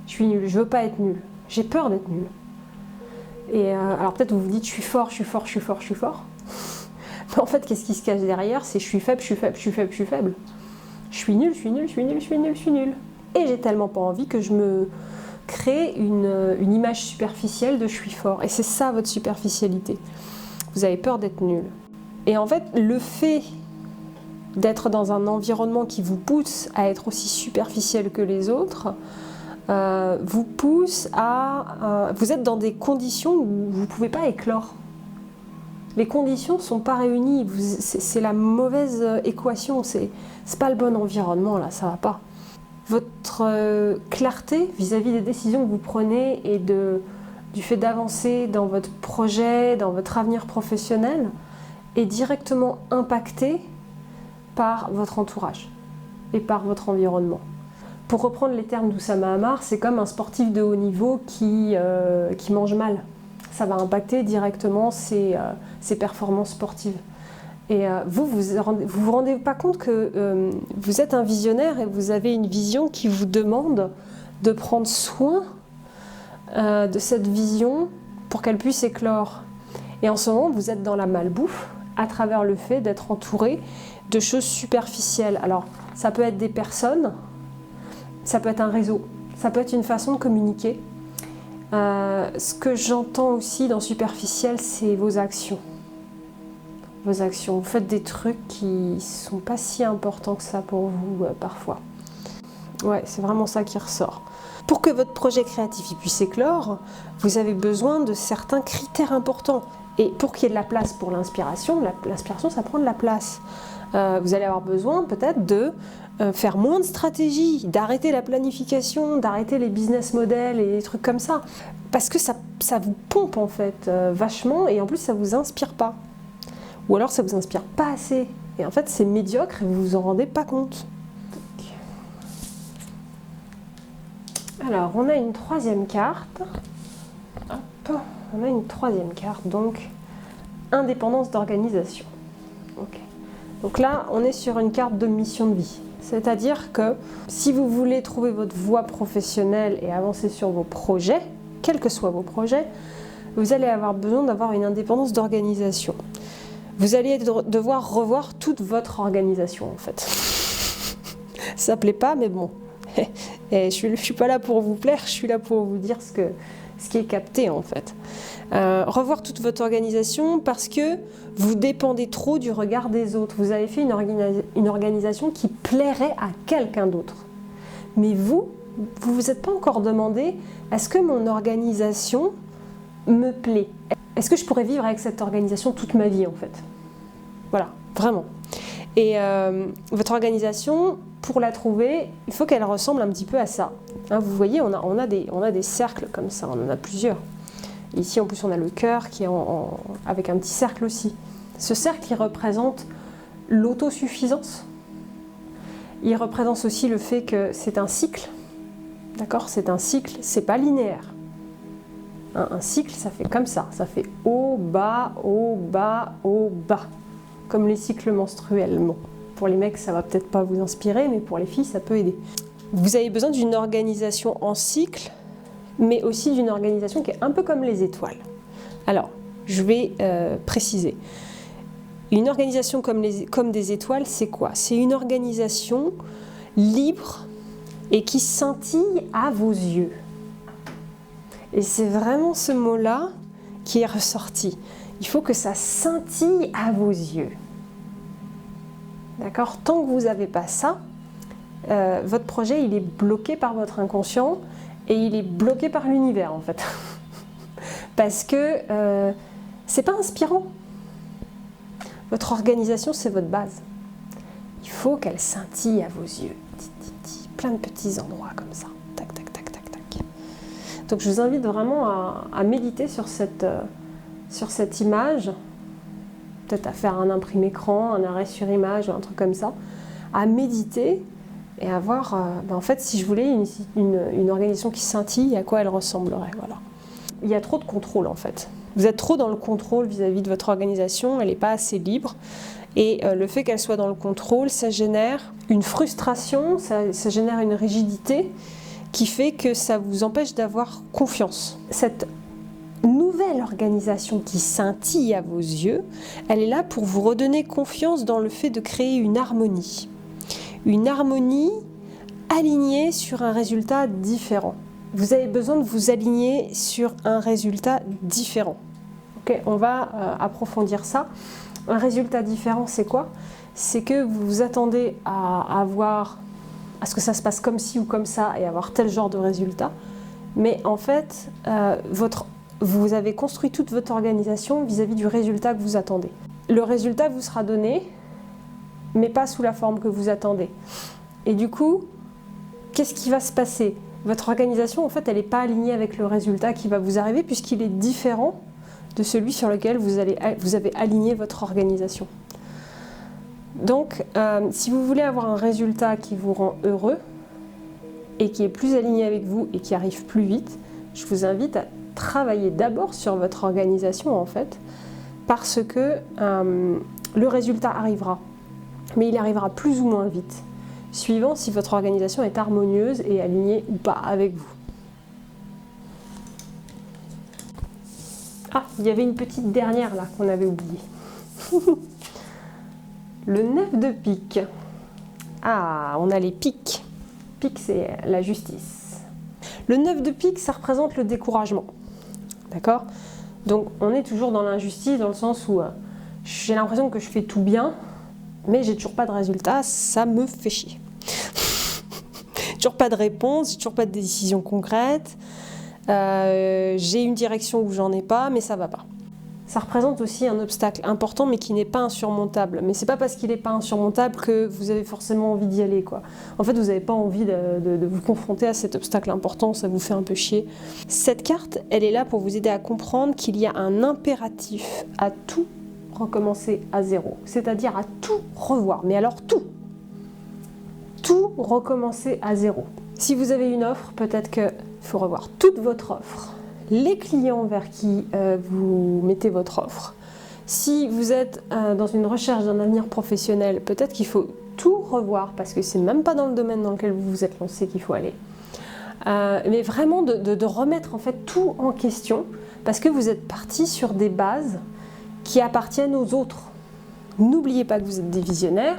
Je suis nulle, je veux pas être nulle. J'ai peur d'être nulle. Et alors peut-être vous vous dites, je suis fort, je suis fort, je suis fort, je suis fort. Mais en fait, qu'est-ce qui se cache derrière? C'est je suis faible, je suis faible, je suis faible, je suis faible. Je suis nulle, je suis nulle, je suis nulle, je suis nulle, je suis nulle. Et j'ai tellement pas envie que je me crée une image superficielle de je suis fort. Et c'est ça votre superficialité. Vous avez peur d'être nul. Et en fait, le fait d'être dans un environnement qui vous pousse à être aussi superficiel que les autres, vous pousse à... vous êtes dans des conditions où vous ne pouvez pas éclore. Les conditions ne sont pas réunies, c'est la mauvaise équation, c'est pas le bon environnement, là, ça ne va pas. Votre clarté vis-à-vis des décisions que vous prenez et du fait d'avancer dans votre projet, dans votre avenir professionnel, est directement impactée par votre entourage et par votre environnement. Pour reprendre les termes d'Oussama Ammar, c'est comme un sportif de haut niveau qui mange mal. Ça va impacter directement ses performances sportives. Et vous vous rendez pas compte que vous êtes un visionnaire et vous avez une vision qui vous demande de prendre soin de cette vision pour qu'elle puisse éclore. Et en ce moment, vous êtes dans la malbouffe à travers le fait d'être entouré de choses superficielles. Alors, ça peut être des personnes, ça peut être un réseau, ça peut être une façon de communiquer. Ce que j'entends aussi dans superficiel, c'est vos actions. Vos actions. Vous faites des trucs qui ne sont pas si importants que ça pour vous parfois. Ouais, c'est vraiment ça qui ressort. Pour que votre projet créatif puisse éclore, vous avez besoin de certains critères importants. Et pour qu'il y ait de la place pour l'inspiration, l'inspiration, ça prend de la place. Vous allez avoir besoin peut-être de faire moins de stratégie, d'arrêter la planification, d'arrêter les business models et des trucs comme ça. Parce que ça vous pompe en fait vachement et en plus ça vous inspire pas. Ou alors ça vous inspire pas assez. Et en fait c'est médiocre et vous vous en rendez pas compte. Alors on a une troisième carte. Hop, on a une troisième carte, donc indépendance d'organisation. Okay. Donc là on est sur une carte de mission de vie. C'est-à-dire que si vous voulez trouver votre voie professionnelle et avancer sur vos projets, quels que soient vos projets, vous allez avoir besoin d'avoir une indépendance d'organisation. Vous allez devoir revoir toute votre organisation en fait. Ça ne plaît pas, mais bon. Et je ne suis pas là pour vous plaire, je suis là pour vous dire ce qui est capté en fait. Revoir toute votre organisation parce que vous dépendez trop du regard des autres. Vous avez fait une organisation qui plairait à quelqu'un d'autre. Mais vous vous êtes pas encore demandé, est-ce que mon organisation me plaît? Est-ce que je pourrais vivre avec cette organisation toute ma vie en fait? Voilà, vraiment. Et votre organisation, pour la trouver, il faut qu'elle ressemble un petit peu à ça. Hein, vous voyez, on a des cercles comme ça, on en a plusieurs. Ici, en plus, on a le cœur qui est avec un petit cercle aussi. Ce cercle, il représente l'autosuffisance. Il représente aussi le fait que c'est un cycle. D'accord? C'est un cycle, c'est pas linéaire. Un cycle, ça fait comme ça. Ça fait haut, bas, haut, bas, haut, bas. Comme les cycles menstruels. Bon, pour les mecs, ça va peut-être pas vous inspirer, mais pour les filles, ça peut aider. Vous avez besoin d'une organisation en cycle, mais aussi d'une organisation qui est un peu comme les étoiles. Alors, je vais préciser. Une organisation comme des étoiles, c'est quoi? C'est une organisation libre et qui scintille à vos yeux. Et c'est vraiment ce mot-là qui est ressorti. Il faut que ça scintille à vos yeux. D'accord? Tant que vous n'avez pas ça, votre projet il est bloqué par votre inconscient et il est bloqué par l'univers en fait. Parce que c'est pas inspirant. Votre organisation, c'est votre base. Il faut qu'elle scintille à vos yeux. Plein de petits endroits comme ça. Tac, tac, tac, tac, tac. Donc je vous invite vraiment à méditer sur cette image. Peut-être à faire un imprimé écran, un arrêt sur image ou un truc comme ça. À méditer et à voir, en fait, si je voulais une organisation qui scintille, à quoi elle ressemblerait. Voilà. Il y a trop de contrôle en fait. Vous êtes trop dans le contrôle vis-à-vis de votre organisation, elle n'est pas assez libre. Et le fait qu'elle soit dans le contrôle, ça génère une frustration, ça génère une rigidité qui fait que ça vous empêche d'avoir confiance. Cette nouvelle organisation qui scintille à vos yeux, elle est là pour vous redonner confiance dans le fait de créer une harmonie. Une harmonie alignée sur un résultat différent. Vous avez besoin de vous aligner sur un résultat différent. Ok, on va approfondir ça. Un résultat différent, c'est quoi? C'est que vous vous attendez à ce que ça se passe comme ci ou comme ça et avoir tel genre de résultat. Mais en fait, vous avez construit toute votre organisation vis-à-vis du résultat que vous attendez. Le résultat vous sera donné, mais pas sous la forme que vous attendez. Et du coup, qu'est-ce qui va se passer? Votre organisation, en fait, elle n'est pas alignée avec le résultat qui va vous arriver puisqu'il est différent de celui sur lequel vous avez aligné votre organisation. Donc, si vous voulez avoir un résultat qui vous rend heureux et qui est plus aligné avec vous et qui arrive plus vite, je vous invite à travailler d'abord sur votre organisation, en fait, parce que le résultat arrivera, mais il arrivera plus ou moins vite, suivant si votre organisation est harmonieuse et alignée ou pas avec vous. Ah, il y avait une petite dernière là qu'on avait oubliée. Le 9 de pique. Ah, on a les piques. Pique, c'est la justice. Le 9 de pique, ça représente le découragement. D'accord? Donc, on est toujours dans l'injustice, dans le sens où j'ai l'impression que je fais tout bien, mais j'ai toujours pas de résultat, ça me fait chier. Toujours pas de réponse, j'ai toujours pas de décision concrète. J'ai une direction où j'en ai pas, mais ça va pas. Ça représente aussi un obstacle important, mais qui n'est pas insurmontable. Mais c'est pas parce qu'il n'est pas insurmontable que vous avez forcément envie d'y aller, quoi. En fait, vous n'avez pas envie de vous confronter à cet obstacle important, ça vous fait un peu chier. Cette carte, elle est là pour vous aider à comprendre qu'il y a un impératif à tout recommencer à zéro. C'est-à-dire à tout revoir. Mais alors tout recommencer à zéro. Si vous avez une offre, peut-être qu'il faut revoir toute votre offre. Les clients vers qui vous mettez votre offre. Si vous êtes dans une recherche d'un avenir professionnel, peut-être qu'il faut tout revoir parce que c'est même pas dans le domaine dans lequel vous vous êtes lancé qu'il faut aller. Mais vraiment de remettre en fait tout en question parce que vous êtes parti sur des bases qui appartiennent aux autres. N'oubliez pas que vous êtes des visionnaires.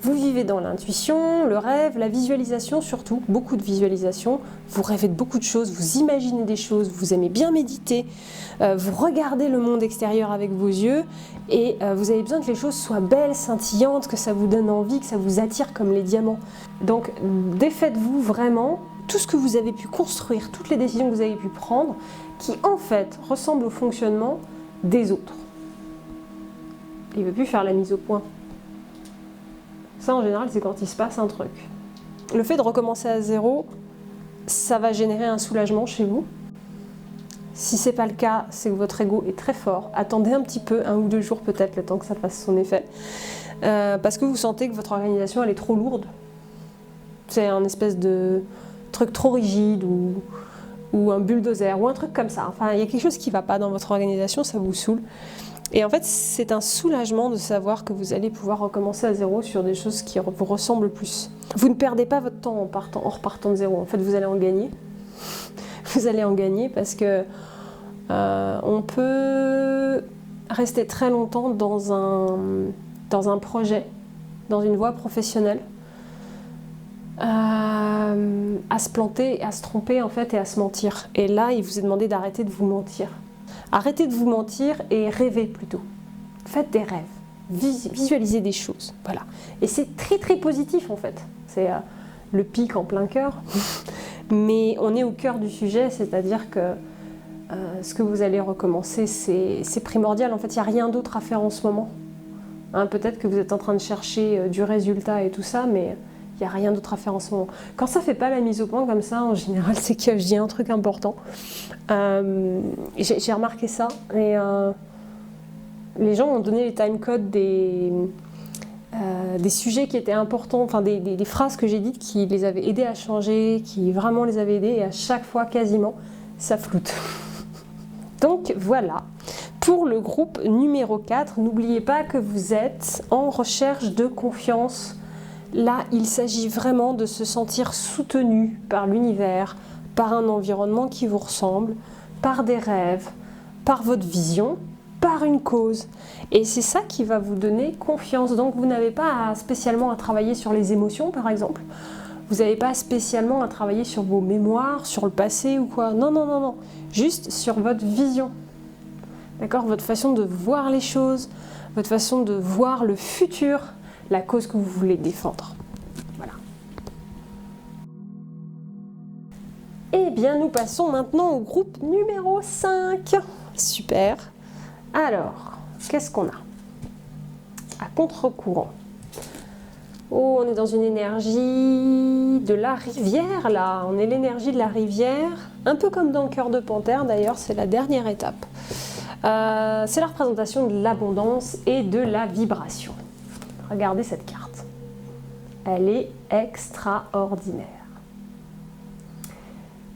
Vous vivez dans l'intuition, le rêve, la visualisation surtout, beaucoup de visualisation. Vous rêvez de beaucoup de choses, vous imaginez des choses, vous aimez bien méditer, vous regardez le monde extérieur avec vos yeux et vous avez besoin que les choses soient belles, scintillantes, que ça vous donne envie, que ça vous attire comme les diamants. Donc défaites-vous vraiment tout ce que vous avez pu construire, toutes les décisions que vous avez pu prendre, qui en fait ressemblent au fonctionnement des autres. Il ne veut plus faire la mise au point. Ça, en général, c'est quand il se passe un truc. Le fait de recommencer à zéro, ça va générer un soulagement chez vous. Si ce n'est pas le cas, c'est que votre ego est très fort. Attendez un petit peu, 1 ou 2 jours peut-être, le temps que ça fasse son effet. Parce que vous sentez que votre organisation, elle est trop lourde. C'est un espèce de truc trop rigide ou un bulldozer ou un truc comme ça. Enfin, il y a quelque chose qui ne va pas dans votre organisation, ça vous saoule. Et en fait, c'est un soulagement de savoir que vous allez pouvoir recommencer à zéro sur des choses qui vous ressemblent plus. Vous ne perdez pas votre temps en repartant de zéro. En fait, vous allez en gagner. Vous allez en gagner parce que on peut rester très longtemps dans un projet, dans une voie professionnelle, à se planter, à se tromper en fait et à se mentir. Et là, il vous est demandé d'arrêter de vous mentir. Arrêtez de vous mentir et rêvez plutôt. Faites des rêves, visualisez des choses. Voilà. Et c'est très très positif en fait. C'est le pic en plein cœur. Mais on est au cœur du sujet, c'est-à-dire que ce que vous allez recommencer, c'est primordial. En fait, il n'y a rien d'autre à faire en ce moment. Hein, peut-être que vous êtes en train de chercher du résultat et tout ça, mais il n'y a rien d'autre à faire en ce moment. Quand ça ne fait pas la mise au point comme ça, en général, c'est que je dis un truc important. J'ai remarqué ça. Et les gens ont donné les timecodes des sujets qui étaient importants, enfin des phrases que j'ai dites qui les avaient aidés à changer, qui vraiment les avaient aidés, et à chaque fois, quasiment, ça floute. Donc voilà, pour le groupe numéro 4, n'oubliez pas que vous êtes en recherche de confiance. Là, il s'agit vraiment de se sentir soutenu par l'univers, par un environnement qui vous ressemble, par des rêves, par votre vision, par une cause. Et c'est ça qui va vous donner confiance. Donc vous n'avez pas spécialement à travailler sur les émotions, par exemple. Vous n'avez pas spécialement à travailler sur vos mémoires, sur le passé ou quoi. Non, non, non, non. Juste sur votre vision. D'accord ? Votre façon de voir les choses, votre façon de voir le futur, la cause que vous voulez défendre. Voilà. Eh bien, nous passons maintenant au groupe numéro 5. Super. Alors, qu'est-ce qu'on a ? À contre-courant. Oh, on est dans une énergie de la rivière, là. On est l'énergie de la rivière, un peu comme dans le cœur de panthère, d'ailleurs, c'est la dernière étape. C'est la représentation de l'abondance et de la vibration. Regardez cette carte. Elle est extraordinaire.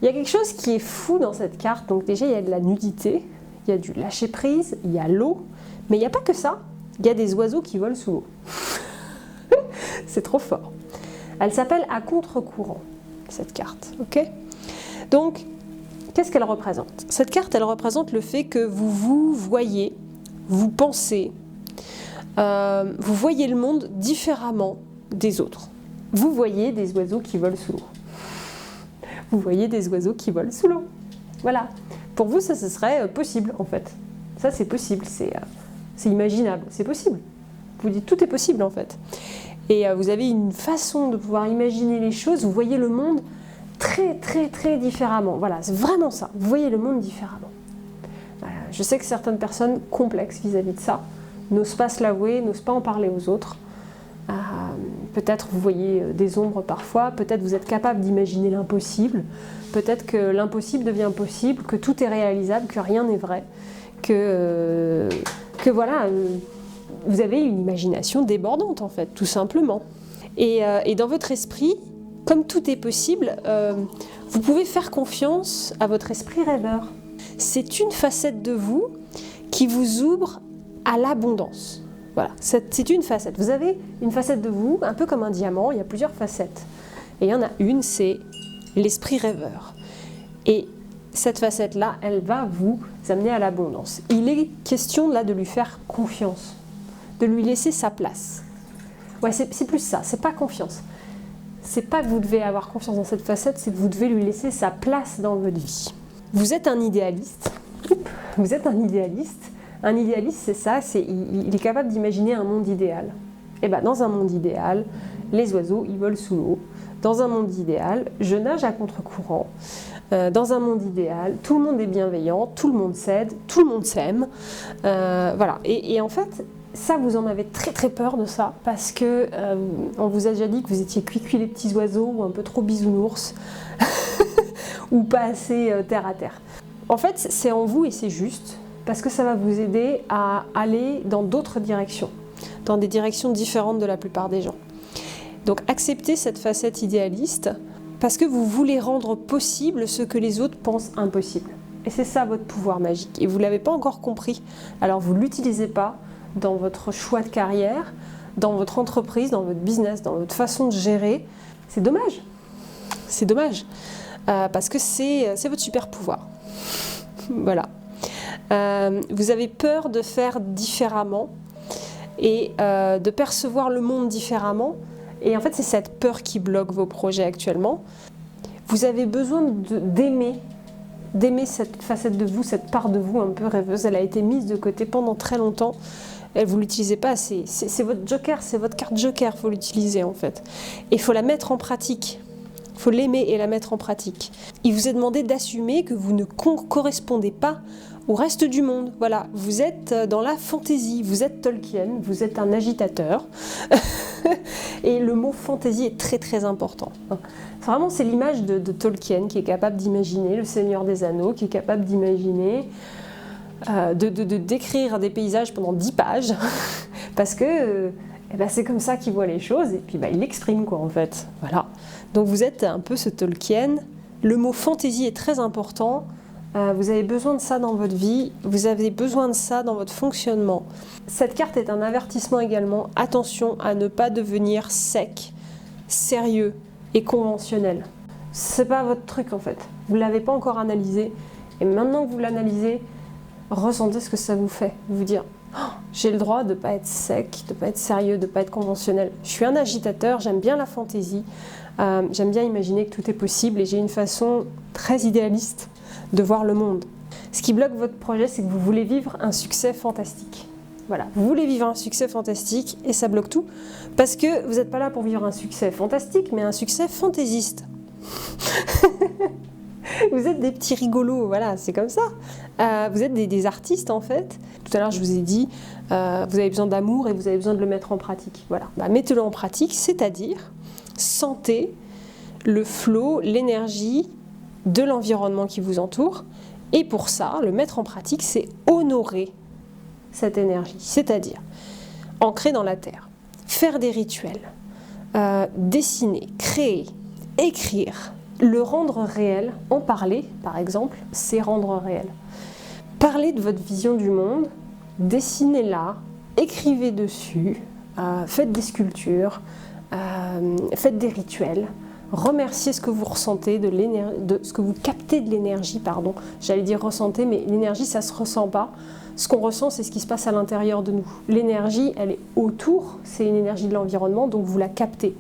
Il y a quelque chose qui est fou dans cette carte. Donc déjà, il y a de la nudité, il y a du lâcher-prise, il y a l'eau, mais il n'y a pas que ça. Il y a des oiseaux qui volent sous l'eau. C'est trop fort. Elle s'appelle à contre-courant, cette carte. Ok ? Donc, qu'est-ce qu'elle représente ? Cette carte, elle représente le fait que vous vous voyez, vous pensez, vous voyez le monde différemment des autres. Vous voyez des oiseaux qui volent sous l'eau. Vous voyez des oiseaux qui volent sous l'eau. Voilà. Pour vous, ça, ce serait possible, en fait. Ça, c'est possible, c'est imaginable, c'est possible. Vous dites, tout est possible, en fait. Et vous avez une façon de pouvoir imaginer les choses, vous voyez le monde très, très, très différemment. Voilà, c'est vraiment ça. Vous voyez le monde différemment. Je sais que certaines personnes complexes vis-à-vis de ça n'osent pas se l'avouer, n'osent pas en parler aux autres. Peut-être vous voyez des ombres parfois, peut-être vous êtes capable d'imaginer l'impossible, peut-être que l'impossible devient possible, que tout est réalisable, que rien n'est vrai, que voilà, vous avez une imagination débordante en fait, tout simplement. Et dans votre esprit, comme tout est possible, vous pouvez faire confiance à votre esprit rêveur. C'est une facette de vous qui vous ouvre à l'abondance. Voilà, c'est une facette. Vous avez une facette de vous, un peu comme un diamant, il y a plusieurs facettes. Et il y en a une, c'est l'esprit rêveur. Et cette facette-là, elle va vous amener à l'abondance. Il est question là de lui faire confiance, de lui laisser sa place. Ouais, c'est plus ça, c'est pas confiance. C'est pas que vous devez avoir confiance dans cette facette, c'est que vous devez lui laisser sa place dans votre vie. Vous êtes un idéaliste. Vous êtes un idéaliste. Un idéaliste, c'est ça, il est capable d'imaginer un monde idéal. Et bien, dans un monde idéal, les oiseaux, ils volent sous l'eau. Dans un monde idéal, je nage à contre-courant. Dans un monde idéal, tout le monde est bienveillant, tout le monde s'aide, tout le monde s'aime. Voilà. Et en fait, ça, vous en avez très très peur de ça, parce que on vous a déjà dit que vous étiez cuit les petits oiseaux, ou un peu trop bisounours, ou pas assez terre à terre. En fait, c'est en vous et c'est juste. Parce que ça va vous aider à aller dans d'autres directions, dans des directions différentes de la plupart des gens. Donc acceptez cette facette idéaliste parce que vous voulez rendre possible ce que les autres pensent impossible. Et c'est ça votre pouvoir magique. Et vous ne l'avez pas encore compris. Alors vous ne l'utilisez pas dans votre choix de carrière, dans votre entreprise, dans votre business, dans votre façon de gérer. C'est dommage. C'est dommage. Parce que c'est votre super pouvoir. Voilà. Vous avez peur de faire différemment et de percevoir le monde différemment. Et en fait, c'est cette peur qui bloque vos projets actuellement. Vous avez besoin d'aimer cette facette de vous, cette part de vous un peu rêveuse. Elle a été mise de côté pendant très longtemps. Et vous ne l'utilisez pas assez. C'est votre joker, c'est votre carte joker, il faut l'utiliser en fait. Et il faut la mettre en pratique. Il faut l'aimer et la mettre en pratique. Il vous est demandé d'assumer que vous ne correspondez pas au reste du monde. Voilà, vous êtes dans la fantaisie, vous êtes Tolkien, vous êtes un agitateur. Et le mot fantaisie est très très important. Vraiment, c'est l'image de Tolkien qui est capable d'imaginer le Seigneur des Anneaux, qui est capable d'imaginer, de décrire des paysages pendant 10 pages, parce que c'est comme ça qu'il voit les choses, et puis il l'exprime quoi en fait. Voilà. Donc vous êtes un peu ce Tolkien. Le mot fantaisie est très important. Vous avez besoin de ça dans votre vie, vous avez besoin de ça dans votre fonctionnement. Cette carte est un avertissement également. Attention à ne pas devenir sec, sérieux et conventionnel. C'est pas votre truc en fait. Vous l'avez pas encore analysé. Et maintenant que vous l'analysez, ressentez ce que ça vous fait. Vous dire, j'ai le droit de ne pas être sec, de ne pas être sérieux, de ne pas être conventionnel. Je suis un agitateur, j'aime bien la fantaisie, j'aime bien imaginer que tout est possible et j'ai une façon très idéaliste de voir le monde. Ce qui bloque votre projet, c'est que vous voulez vivre un succès fantastique. Voilà, vous voulez vivre un succès fantastique et ça bloque tout parce que vous n'êtes pas là pour vivre un succès fantastique, mais un succès fantaisiste. Vous êtes des petits rigolos, voilà, c'est comme ça. Vous êtes des artistes en fait. Tout à l'heure, je vous ai dit, vous avez besoin d'amour et vous avez besoin de le mettre en pratique. Voilà, mettez-le en pratique, c'est-à-dire sentez le flot, l'énergie de l'environnement qui vous entoure. Et pour ça, le mettre en pratique, c'est honorer cette énergie, c'est-à-dire ancrer dans la terre, faire des rituels, dessiner, créer, écrire, le rendre réel, en parler par exemple, c'est rendre réel. Parlez de votre vision du monde, dessinez-la, écrivez dessus, faites des sculptures, faites des rituels, remerciez ce que vous ressentez, de ce que vous captez de l'énergie, pardon. J'allais dire ressentez, mais l'énergie ça se ressent pas. Ce qu'on ressent, c'est ce qui se passe à l'intérieur de nous. L'énergie, elle est autour, c'est une énergie de l'environnement, donc vous la captez.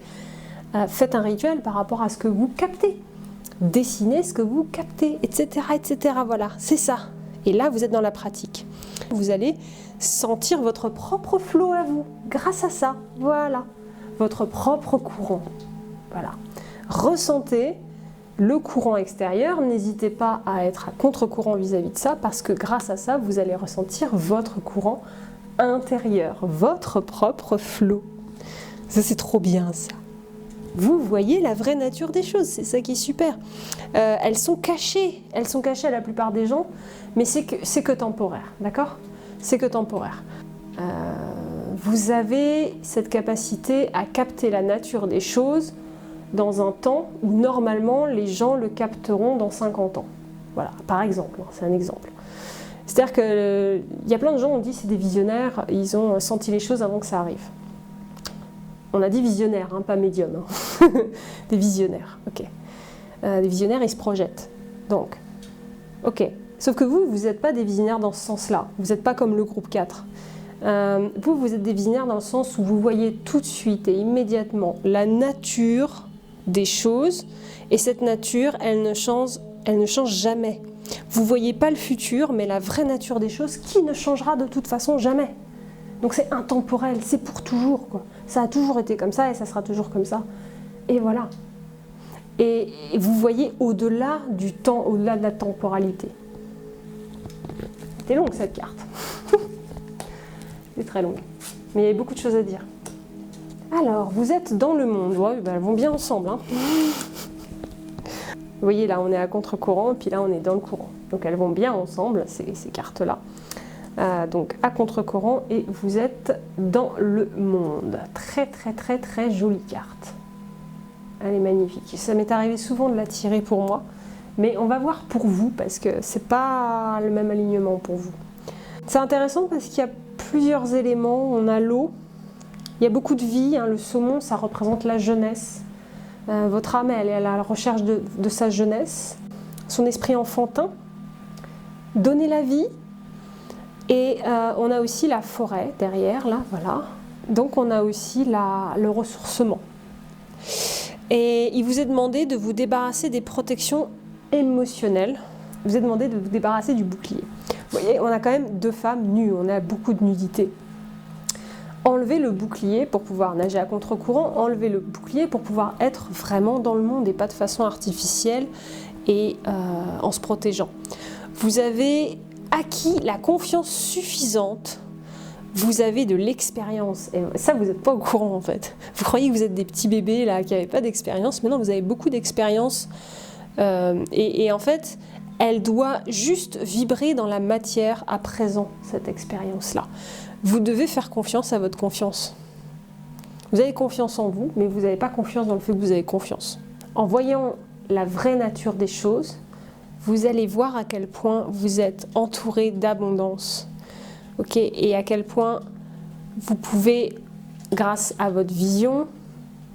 Faites un rituel par rapport à ce que vous captez. Dessinez ce que vous captez, etc., etc. Voilà, c'est ça. Et là, vous êtes dans la pratique. Vous allez sentir votre propre flot à vous, grâce à ça. Voilà, votre propre courant. Voilà. Ressentez le courant extérieur. N'hésitez pas à être à contre-courant vis-à-vis de ça, parce que grâce à ça, vous allez ressentir votre courant intérieur, votre propre flot. Ça, c'est trop bien, ça. Vous voyez la vraie nature des choses, c'est ça qui est super. Elles sont cachées à la plupart des gens, mais c'est que temporaire, d'accord ? C'est que temporaire. Vous avez cette capacité à capter la nature des choses dans un temps où normalement les gens le capteront dans 50 ans. Voilà, par exemple, c'est un exemple. C'est-à-dire qu'il y a plein de gens, on dit c'est des visionnaires, ils ont senti les choses avant que ça arrive. On a dit visionnaire, hein, pas médium. Hein. Des visionnaires, ok. Des visionnaires, ils se projettent. Donc, ok. Sauf que vous n'êtes pas des visionnaires dans ce sens-là. Vous n'êtes pas comme le groupe 4. Vous êtes des visionnaires dans le sens où vous voyez tout de suite et immédiatement la nature des choses. Et cette nature, elle ne change jamais. Vous ne voyez pas le futur, mais la vraie nature des choses qui ne changera de toute façon jamais. Donc c'est intemporel, c'est pour toujours, quoi. Ça a toujours été comme ça et ça sera toujours comme ça. Et voilà. Et vous voyez au-delà du temps, au-delà de la temporalité. C'était longue cette carte. C'est très longue. Mais il y a beaucoup de choses à dire. Alors, vous êtes dans le monde. Ouais, elles vont bien ensemble. Hein. Vous voyez, là, on est à contre-courant, et puis là, on est dans le courant. Donc elles vont bien ensemble, ces cartes-là. Donc à contre-courant et vous êtes dans le monde. Très très très très jolie carte. Elle est magnifique. Ça m'est arrivé souvent de la tirer pour moi, mais on va voir pour vous parce que c'est pas le même alignement pour vous. C'est intéressant parce qu'il y a plusieurs éléments. On a l'eau, il y a beaucoup de vie. Hein. Le saumon, ça représente la jeunesse. Votre âme, elle est à la recherche de sa jeunesse, son esprit enfantin. Donner la vie. Et on a aussi la forêt derrière, là, voilà. Donc on a aussi le ressourcement. Et il vous est demandé de vous débarrasser des protections émotionnelles. Il vous est demandé de vous débarrasser du bouclier. Vous voyez, on a quand même 2 femmes nues, on a beaucoup de nudité. Enlevez le bouclier pour pouvoir nager à contre-courant, enlevez le bouclier pour pouvoir être vraiment dans le monde et pas de façon artificielle et en se protégeant. Vous avez acquis la confiance suffisante, vous avez de l'expérience, et ça vous n'êtes pas au courant en fait. Vous croyez que vous êtes des petits bébés là qui n'avaient pas d'expérience, mais non, vous avez beaucoup d'expérience et en fait, elle doit juste vibrer dans la matière à présent, cette expérience-là. Vous devez faire confiance à votre confiance. Vous avez confiance en vous, mais vous n'avez pas confiance dans le fait que vous avez confiance. En voyant la vraie nature des choses, vous allez voir à quel point vous êtes entouré d'abondance. Okay, et à quel point vous pouvez, grâce à votre vision,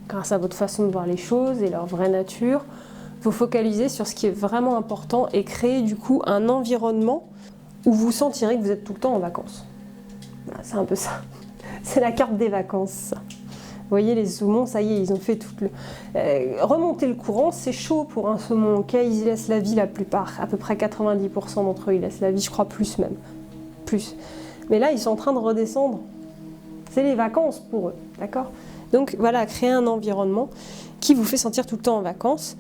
grâce à votre façon de voir les choses et leur vraie nature, vous focaliser sur ce qui est vraiment important et créer du coup un environnement où vous sentirez que vous êtes tout le temps en vacances. C'est un peu ça. C'est la carte des vacances, ça. Vous voyez, les saumons, ça y est, ils ont fait tout le... remonter le courant, c'est chaud pour un saumon, ok. Ils y laissent la vie la plupart, à peu près 90% d'entre eux, ils laissent la vie, je crois plus même. Plus. Mais là, ils sont en train de redescendre. C'est les vacances pour eux, d'accord? Donc voilà, créer un environnement qui vous fait sentir tout le temps en vacances,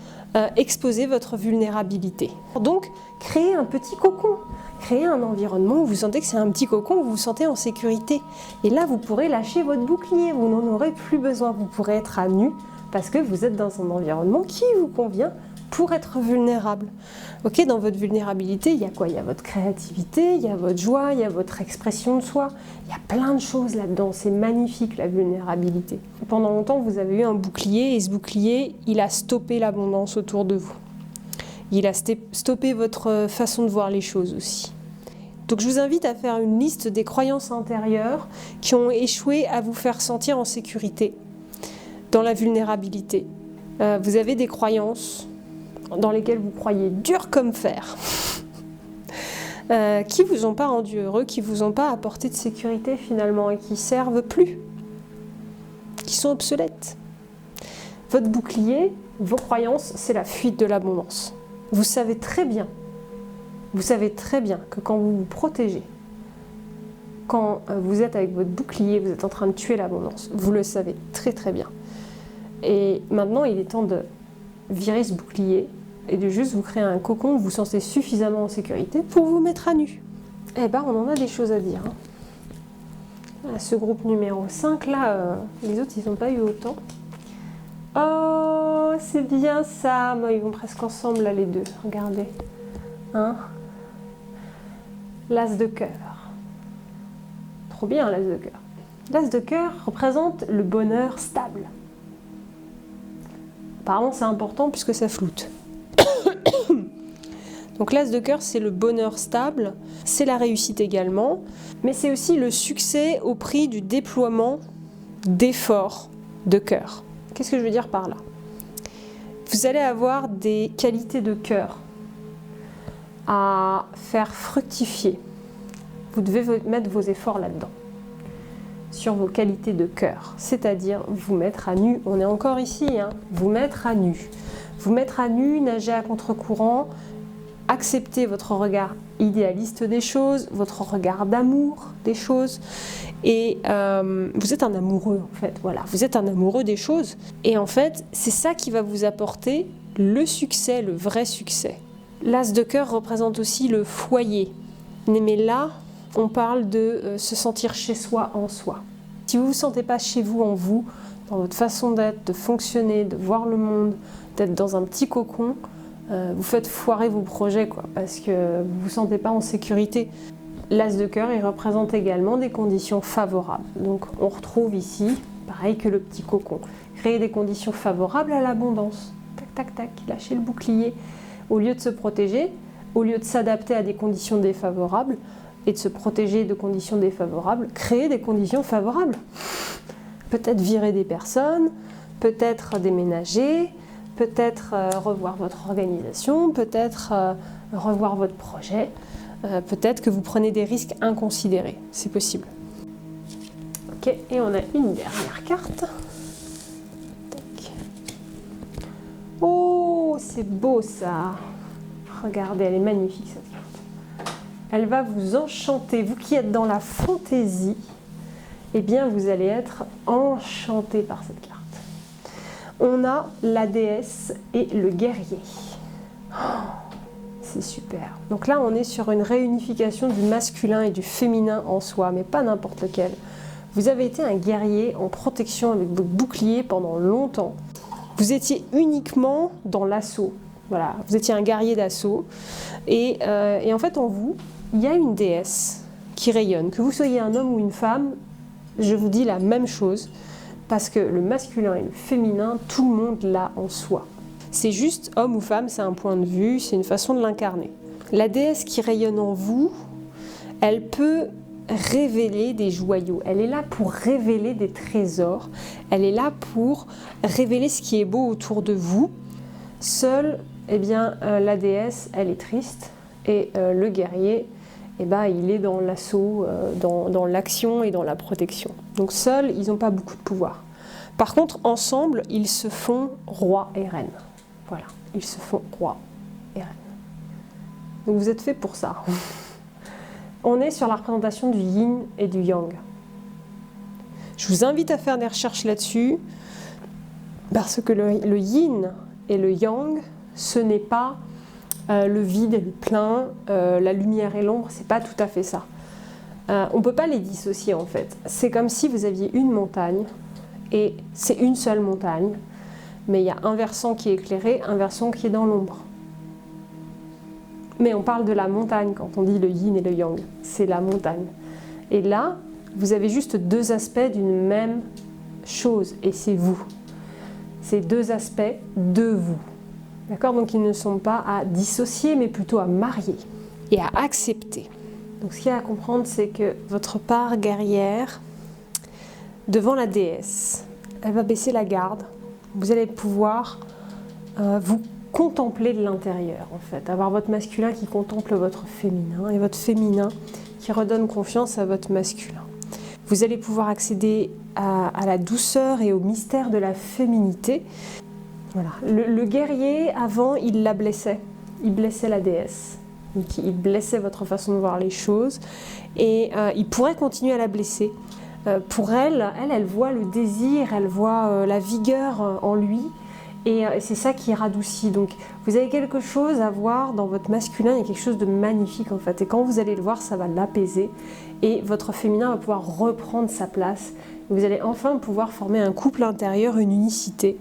exposer votre vulnérabilité. Donc, créez un petit cocon. Créez un environnement où vous sentez que c'est un petit cocon, où vous vous sentez en sécurité. Et là, vous pourrez lâcher votre bouclier, vous n'en aurez plus besoin. Vous pourrez être à nu parce que vous êtes dans un environnement qui vous convient pour être vulnérable. Ok, dans votre vulnérabilité, il y a quoi? Il y a votre créativité, il y a votre joie, il y a votre expression de soi. Il y a plein de choses là-dedans. C'est magnifique, la vulnérabilité. Pendant longtemps, vous avez eu un bouclier et ce bouclier, il a stoppé l'abondance autour de vous. Il a stoppé votre façon de voir les choses aussi. Donc je vous invite à faire une liste des croyances intérieures qui ont échoué à vous faire sentir en sécurité, dans la vulnérabilité. Vous avez des croyances dans lesquelles vous croyez dur comme fer, qui vous ont pas rendu heureux, qui vous ont pas apporté de sécurité finalement et qui servent plus, qui sont obsolètes. Votre bouclier, vos croyances, c'est la fuite de l'abondance. Vous savez très bien que quand vous vous protégez, quand vous êtes avec votre bouclier, vous êtes en train de tuer l'abondance. Vous le savez très très bien. Et maintenant, il est temps de virer ce bouclier et de juste vous créer un cocon où vous vous sentez suffisamment en sécurité pour vous mettre à nu. Eh ben, on en a des choses à dire. Hein. Ce groupe numéro 5, là, les autres, ils n'ont pas eu autant. Oh, c'est bien ça. Moi, ils vont presque ensemble, là, les deux. Regardez. Hein? L'as de cœur. Trop bien, l'as de cœur. L'as de cœur représente le bonheur stable. Apparemment, c'est important puisque ça floute. Donc l'as de cœur, c'est le bonheur stable, c'est la réussite également, mais c'est aussi le succès au prix du déploiement d'efforts de cœur. Qu'est-ce que je veux dire par là? Vous allez avoir des qualités de cœur à faire fructifier. Vous devez mettre vos efforts là-dedans, sur vos qualités de cœur, c'est-à-dire vous mettre à nu. On est encore ici, hein, vous mettre à nu. Vous mettre à nu, nager à contre-courant, accepter votre regard idéaliste des choses, votre regard d'amour des choses. Et vous êtes un amoureux, en fait. Voilà, vous êtes un amoureux des choses. Et en fait, c'est ça qui va vous apporter le succès, le vrai succès. L'as de cœur représente aussi le foyer. Mais là, on parle de se sentir chez soi en soi. Si vous ne vous sentez pas chez vous en vous, dans votre façon d'être, de fonctionner, de voir le monde, d'être dans un petit cocon, vous faites foirer vos projets, quoi, parce que vous ne vous sentez pas en sécurité. L'as de cœur, il représente également des conditions favorables. Donc on retrouve ici, pareil que le petit cocon, créer des conditions favorables à l'abondance. Tac, tac, tac, lâcher le bouclier. Au lieu de se protéger, au lieu de s'adapter à des conditions défavorables et de se protéger de conditions défavorables, créer des conditions favorables. Peut-être virer des personnes, peut-être déménager, peut-être revoir votre organisation, peut-être revoir votre projet, peut-être que vous prenez des risques inconsidérés, c'est possible. Ok, et on a une dernière carte. Tac. Oh, c'est beau ça! Regardez, elle est magnifique cette carte. Elle va vous enchanter, vous qui êtes dans la fantaisie, eh bien vous allez être enchanté par cette carte. On a la déesse et le guerrier. Oh, c'est super. Donc là, on est sur une réunification du masculin et du féminin en soi, mais pas n'importe lequel. Vous avez été un guerrier en protection avec votre bouclier pendant longtemps. Vous étiez uniquement dans l'assaut. Voilà, vous étiez un guerrier d'assaut. Et en fait, en vous, il y a une déesse qui rayonne. Que vous soyez un homme ou une femme, je vous dis la même chose. Parce que le masculin et le féminin, tout le monde l'a en soi. C'est juste homme ou femme, c'est un point de vue, c'est une façon de l'incarner. La déesse qui rayonne en vous, elle peut révéler des joyaux. Elle est là pour révéler des trésors. Elle est là pour révéler ce qui est beau autour de vous. Seule, eh bien, la déesse, elle est triste. Et le guerrier, eh ben, il est dans l'assaut, dans l'action et dans la protection. Donc seuls, ils n'ont pas beaucoup de pouvoir. Par contre, ensemble, ils se font roi et reine. Voilà, ils se font roi et reine. Donc vous êtes fait pour ça. On est sur la représentation du yin et du yang. Je vous invite à faire des recherches là-dessus, parce que le yin et le yang, ce n'est pas le vide et le plein, la lumière et l'ombre, c'est pas tout à fait ça. On ne peut pas les dissocier en fait. C'est comme si vous aviez une montagne, et c'est une seule montagne, mais il y a un versant qui est éclairé, un versant qui est dans l'ombre. Mais on parle de la montagne quand on dit le yin et le yang, c'est la montagne. Et là, vous avez juste deux aspects d'une même chose, et c'est vous. C'est deux aspects de vous. D'accord? Donc ils ne sont pas à dissocier, mais plutôt à marier et à accepter. Donc ce qu'il y a à comprendre, c'est que votre part guerrière, devant la déesse, elle va baisser la garde. Vous allez pouvoir vous contempler de l'intérieur, en fait. Avoir votre masculin qui contemple votre féminin et votre féminin qui redonne confiance à votre masculin. Vous allez pouvoir accéder à la douceur et au mystère de la féminité. Voilà. Le guerrier, avant, il la blessait. Il blessait la déesse. Donc, il blessait votre façon de voir les choses. Et il pourrait continuer à la blesser. Pour elle voit le désir, elle voit la vigueur en lui. Et c'est ça qui radoucit. Donc, vous avez quelque chose à voir dans votre masculin. Il y a quelque chose de magnifique, en fait. Et quand vous allez le voir, ça va l'apaiser. Et votre féminin va pouvoir reprendre sa place. Vous allez enfin pouvoir former un couple intérieur, une unicité.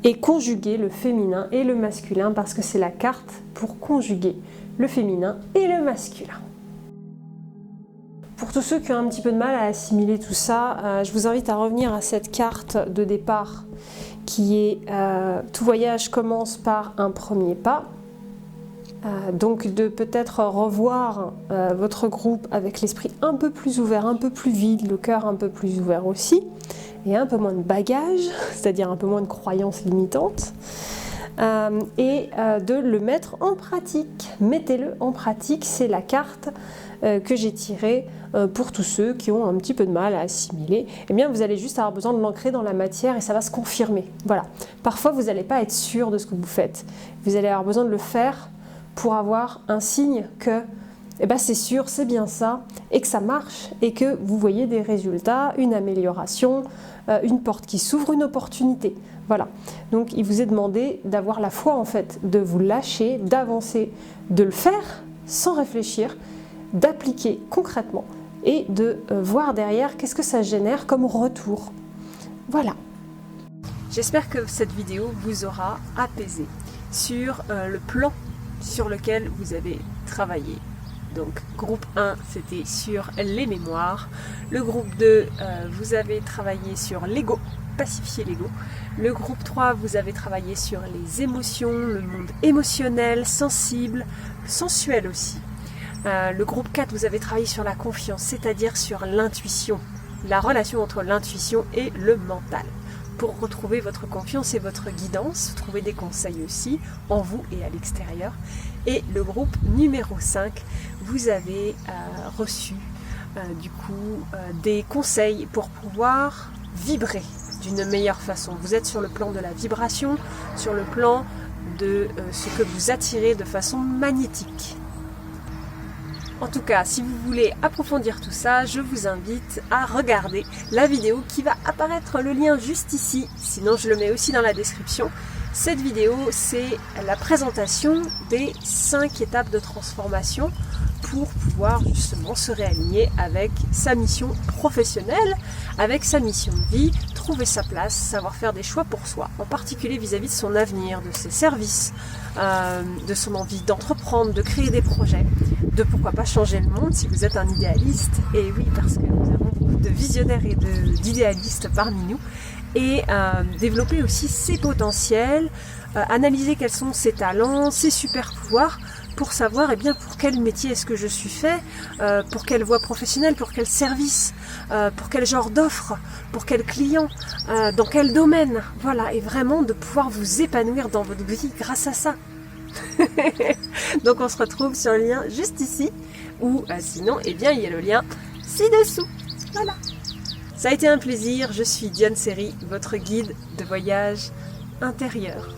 Et conjuguer le féminin et le masculin, parce que c'est la carte pour conjuguer le féminin et le masculin. Pour tous ceux qui ont un petit peu de mal à assimiler tout ça, je vous invite à revenir à cette carte de départ qui est tout voyage commence par un premier pas. Donc de peut-être revoir votre groupe avec l'esprit un peu plus ouvert, un peu plus vide, le cœur un peu plus ouvert aussi, et un peu moins de bagages, c'est-à-dire un peu moins de croyances limitantes, et de le mettre en pratique. Mettez-le en pratique, c'est la carte que j'ai tirée pour tous ceux qui ont un petit peu de mal à assimiler. Eh bien, vous allez juste avoir besoin de l'ancrer dans la matière et ça va se confirmer. Voilà. Parfois, vous n'allez pas être sûr de ce que vous faites. Vous allez avoir besoin de le faire pour avoir un signe que c'est sûr, c'est bien ça, et que ça marche, et que vous voyez des résultats, une amélioration, une porte qui s'ouvre, une opportunité. Voilà. Donc, il vous est demandé d'avoir la foi, en fait, de vous lâcher, d'avancer, de le faire sans réfléchir, d'appliquer concrètement et de voir derrière qu'est-ce que ça génère comme retour. Voilà. J'espère que cette vidéo vous aura apaisé sur le plan sur lequel vous avez travaillé. Donc groupe 1, c'était sur les mémoires. Le groupe 2, vous avez travaillé sur l'ego, pacifier l'ego. Le groupe 3, vous avez travaillé sur les émotions, le monde émotionnel, sensible, sensuel aussi. Le groupe 4, vous avez travaillé sur la confiance, c'est-à-dire sur l'intuition, la relation entre l'intuition et le mental. Pour retrouver votre confiance et votre guidance, trouver des conseils aussi en vous et à l'extérieur. Et le groupe numéro 5, vous avez reçu des conseils pour pouvoir vibrer d'une meilleure façon. Vous êtes sur le plan de la vibration, sur le plan de ce que vous attirez de façon magnétique. En tout cas, si vous voulez approfondir tout ça, je vous invite à regarder la vidéo qui va apparaître, le lien juste ici, sinon je le mets aussi dans la description. Cette vidéo, c'est la présentation des 5 étapes de transformation pour pouvoir justement se réaligner avec sa mission professionnelle, avec sa mission de vie, trouver sa place, savoir faire des choix pour soi, en particulier vis-à-vis de son avenir, de ses services, de son envie d'entreprendre, de créer des projets, de pourquoi pas changer le monde si vous êtes un idéaliste, et oui, parce que nous avons beaucoup de visionnaires et d'idéalistes parmi nous, et développer aussi ses potentiels, analyser quels sont ses talents, ses super pouvoirs, pour savoir pour quel métier est-ce que je suis fait, pour quelle voie professionnelle, pour quel service, pour quel genre d'offre, pour quel client, dans quel domaine, voilà, et vraiment de pouvoir vous épanouir dans votre vie grâce à ça. Donc on se retrouve sur le lien juste ici, ou sinon, il y a le lien ci-dessous, voilà. Ça a été un plaisir, je suis Diane Seri, votre guide de voyage intérieur.